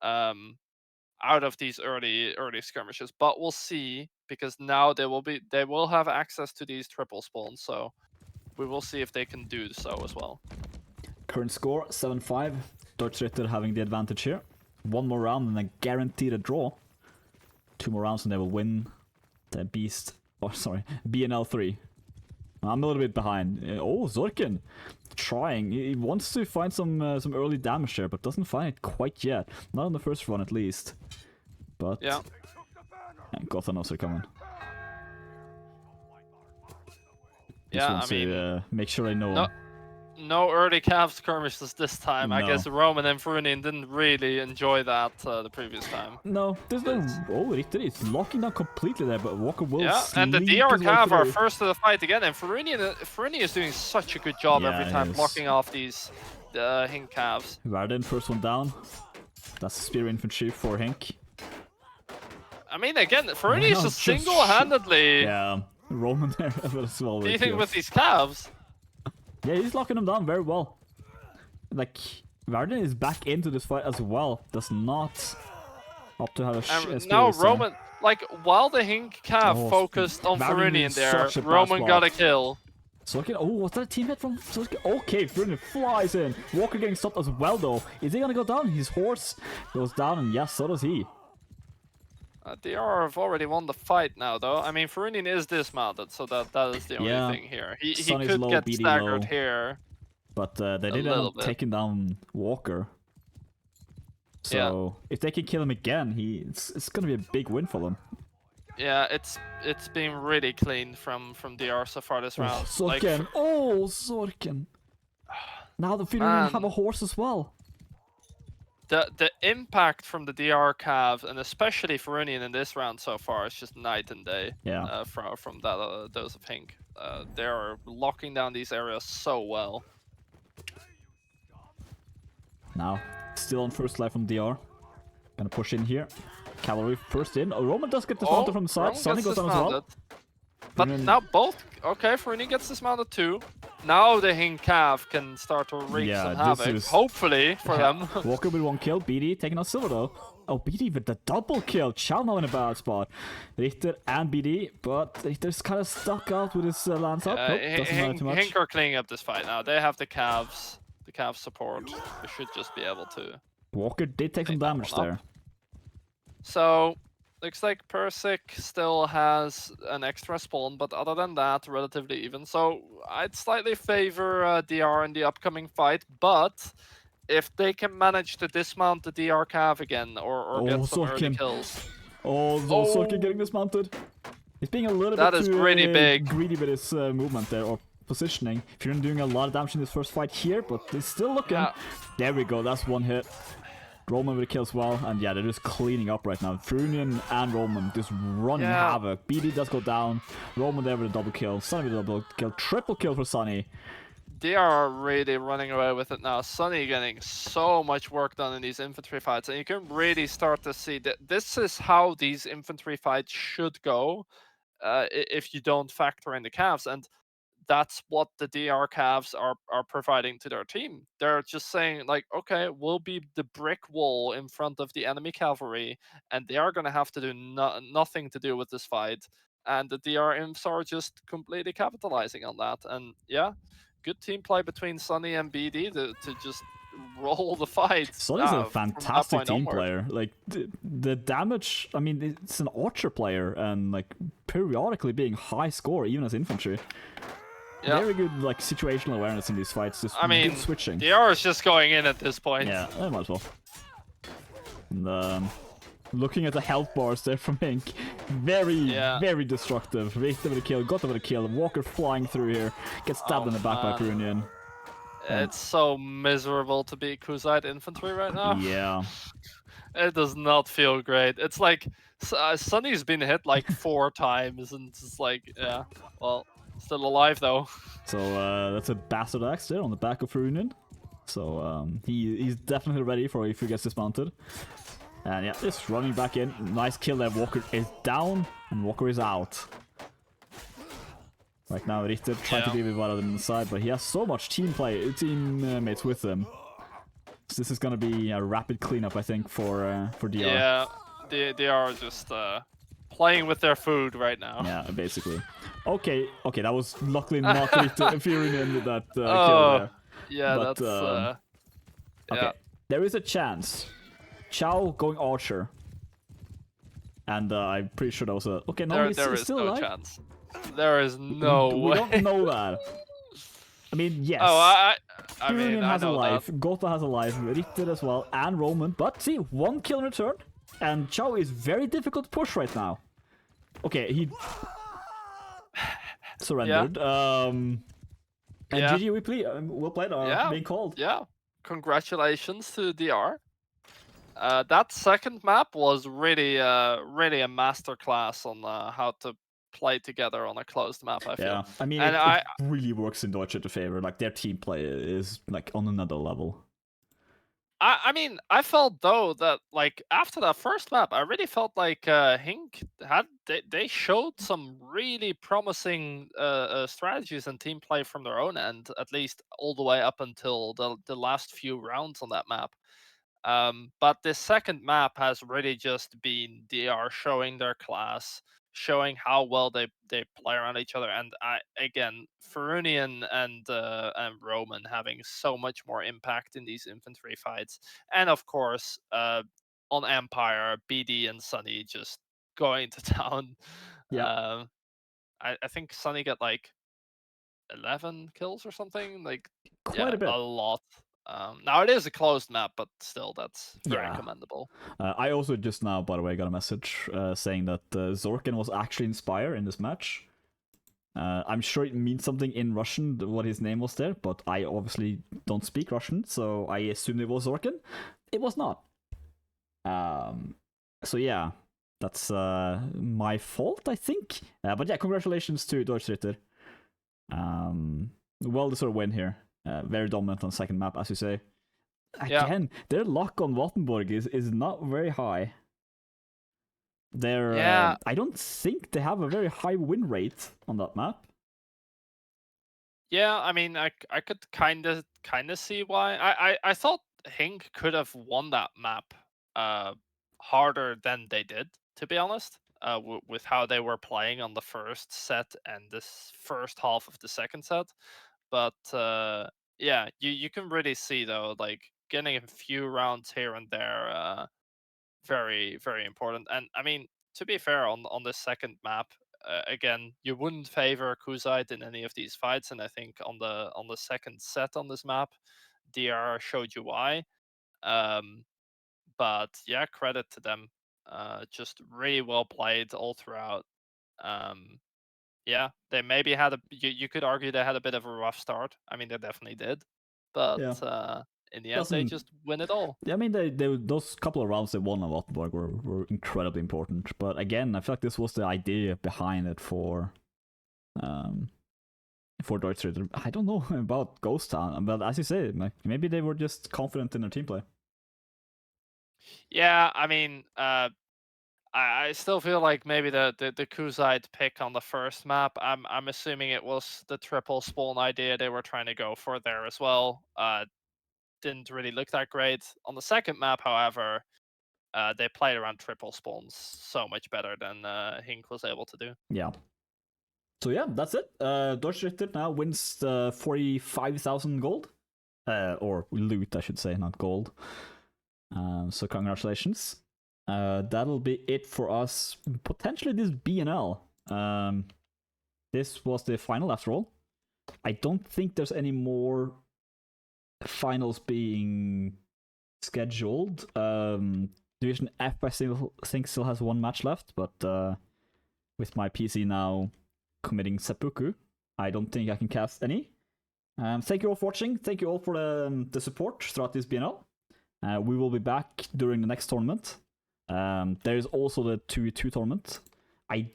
out of these early skirmishes. But we'll see, because now they will have access to these triple spawns, so we will see if they can do so as well. Current score 7-5. Deutschritter having the advantage here. 1 more round and they guaranteed a draw. 2 more rounds and they will win the BNL3. I'm a little bit behind. Zorkin trying. He wants to find some early damage there, but doesn't find it quite yet. Not on the first run at least. But and Gothanos are coming. I mean, make sure I know. No early calf skirmishes this time. No. I guess Roman and Ferunian didn't really enjoy that the previous time. No, there's no... Oh, Richter is locking down completely there, but Walker will and the DR calf are first to the fight again, and Ferunian is doing such a good job every time blocking off these HINQ calves. Varden, first one down. That's spear infantry for HINQ. I mean, again, Ferunian is just single-handedly... Yeah, Roman there as well. Dealing with these calves. Yeah, he's locking them down very well. Like, Varden is back into this fight as well. Does not opt to have a now Roman, like, while the HINQ calf focused on Ferunian there, Roman got a kill. Sorkin, what's that a team hit from Sorkin? Okay, Ferunian flies in. Walker getting stopped as well though. Is he gonna go down? His horse goes down, and yes, so does he. DR have already won the fight now, though. I mean, Ferunian is dismounted, so that is the only Yeah, thing here. He Sun is could low, get BD staggered low, here but they a did end little up bit. taking down Walker. So if they can kill him again, it's gonna be a big win for them. Yeah, it's been really clean from DR so far this round. Sorken! Sorken! Now the Ferunian have a horse as well. The impact from the DR Cav, and especially Ferunian in this round so far, is just night and day. Yeah. From that those of HINQ. They are locking down these areas so well. Now, still on first life from DR. Gonna push in here. Cavalry first in. Oh, Roman does get dismounted from the side. Roman Sonny gets goes down as well. But now both... Okay, Ferunian gets dismounted too. Now the HINQ Cav can start to wreak some havoc. Hopefully for them. Walker with 1 kill. BD taking out Silver though. Oh, BD with the double kill. Chow now in a bad spot. Richter and BD, but Richter's kind of stuck out with his lance up. Nope, doesn't matter too much. HINQ are cleaning up this fight now. They have the Cavs. The Cav support. They should just be able to... Walker did take some damage there. So, looks like Persic still has an extra spawn, but other than that, relatively even. So, I'd slightly favor DR in the upcoming fight, but if they can manage to dismount the DR Cav again, or get some early kills... Sorkin getting dismounted. He's being a little bit too big. greedy with his movement there, or positioning. If you're doing a lot of damage in this first fight here, but he's still looking. Yeah. There we go, that's 1 hit. Roman with a kill as well, and yeah, they're just cleaning up right now. Ferunian and Roman just running havoc. BD does go down. Roman there with a double kill. Sunny with a double kill. Triple kill for Sunny. They are really running away with it now. Sunny getting so much work done in these infantry fights, and you can really start to see that this is how these infantry fights should go if you don't factor in the calves. And that's what the DR Cavs are providing to their team. They're just saying, like, okay, we'll be the brick wall in front of the enemy cavalry, and they are going to have to do nothing to do with this fight. And the DR Imps are just completely capitalizing on that. And yeah, good team play between Sunny and BD to just roll the fight. Sunny's a fantastic team player. Like, the damage, I mean, it's an archer player, and like periodically being high score, even as infantry. Yep. Very good, like, situational awareness in these fights. Just good switching. DR is just going in at this point. Yeah, I might as well. And, looking at the health bars there from HINQ, very destructive. Richter with a kill, got with a kill. Walker flying through here, gets stabbed in the back by Ferunian. It's so miserable to be Kuzite infantry right now. Yeah. It does not feel great. It's like Sunny's been hit like 4 times, and it's like, yeah, well. Still alive though. So that's a bastard axe there on the back of Ferunian. So he's definitely ready for if he gets dismounted. And yeah, just running back in. Nice kill there. Walker is down and Walker is out. Right now Richter trying to be with one of them inside, but he has so much teammates with him. So this is gonna be a rapid cleanup, I think, for DR. Yeah, they are just playing with their food right now. Yeah, basically. Okay, that was luckily not Ferunian with that kill there. Yeah, but, that's... okay, there is a chance. Chow going archer. And I'm pretty sure that was a... Okay, no, he's still alive? There is no chance. There is no way. We don't know that. I mean, yes. Oh, Ferunian has a life. Gotha has a life. Ritter as well. And Roman. But see, 1 kill in return. And Chow is very difficult to push right now. Okay, he surrendered. And GG, we played our being called. Yeah, congratulations to DR. That second map was really a masterclass on how to play together on a closed map, I feel. Yeah, I mean, it really works in Deutsche to favor. Like, their team play is like on another level. I mean, I felt though that like after that first map, I really felt like HINQ they showed some really promising strategies and team play from their own end, at least all the way up until the last few rounds on that map. But this second map has really just been DR showing their class, showing how well they play around each other, and again, Ferunian and Roman having so much more impact in these infantry fights, and of course, on Empire, BD and Sunny just going to town. Yeah. I think Sunny got like 11 kills or something. Like, Quite yeah, a bit. a lot. Now it is a closed map, but still, that's very Yeah. commendable. I also just now, by the way, got a message saying that Zorkin was actually Inspire in this match. I'm sure it means something in Russian, what his name was there, but I obviously don't speak Russian, so I assumed it was Zorkin. It was not. So yeah, that's my fault, I think. But yeah, congratulations to Deutschritter. Well-deserved win here. Very dominant on second map, as you say. Again, their luck on Wattenborg is not very high. They're I don't think they have a very high win rate on that map. Yeah, I mean, I could kind of see why. I thought HINQ could have won that map harder than they did, to be honest. With how they were playing on the first set and this first half of the second set, but yeah, you can really see though, like getting a few rounds here and there, very important. And I mean, to be fair, on the second map, again, you wouldn't favor Kuzite in any of these fights, and I think on the second set on this map, DR showed you why. But yeah, credit to them. Just really well played all throughout. Yeah, they maybe had you could argue they had a bit of a rough start. I mean, they definitely did, but in the end, they just win it all. Yeah, I mean, they those couple of rounds they won on Rothenburg were incredibly important. But again, I feel like this was the idea behind it for Deutschritter. I don't know about Ghost Town, but as you say, maybe they were just confident in their team play. Yeah, I mean, I still feel like maybe the Kuzite pick on the first map. I'm assuming it was the triple spawn idea they were trying to go for there as well. Didn't really look that great on the second map, however. They played around triple spawns so much better than HINQ was able to do. Yeah. So yeah, that's it. Deutschritter now wins 45,000 gold, or loot, I should say, not gold. So congratulations. That'll be it for us. Potentially this BNL. This was the final after all. I don't think there's any more finals being scheduled. Division F, I think still has one match left, but with my PC now committing seppuku, I don't think I can cast any. Thank you all for watching. Thank you all for the support throughout this BNL. We will be back during the next tournament. There is also the 2v2 tournament. I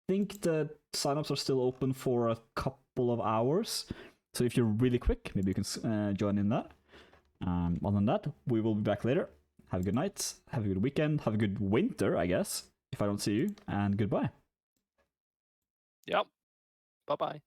think the signups are still open for a couple of hours. So if you're really quick, maybe you can join in that. Other than that, we will be back later. Have a good night. Have a good weekend. Have a good winter, I guess, if I don't see you. And goodbye. Yep. Bye-bye.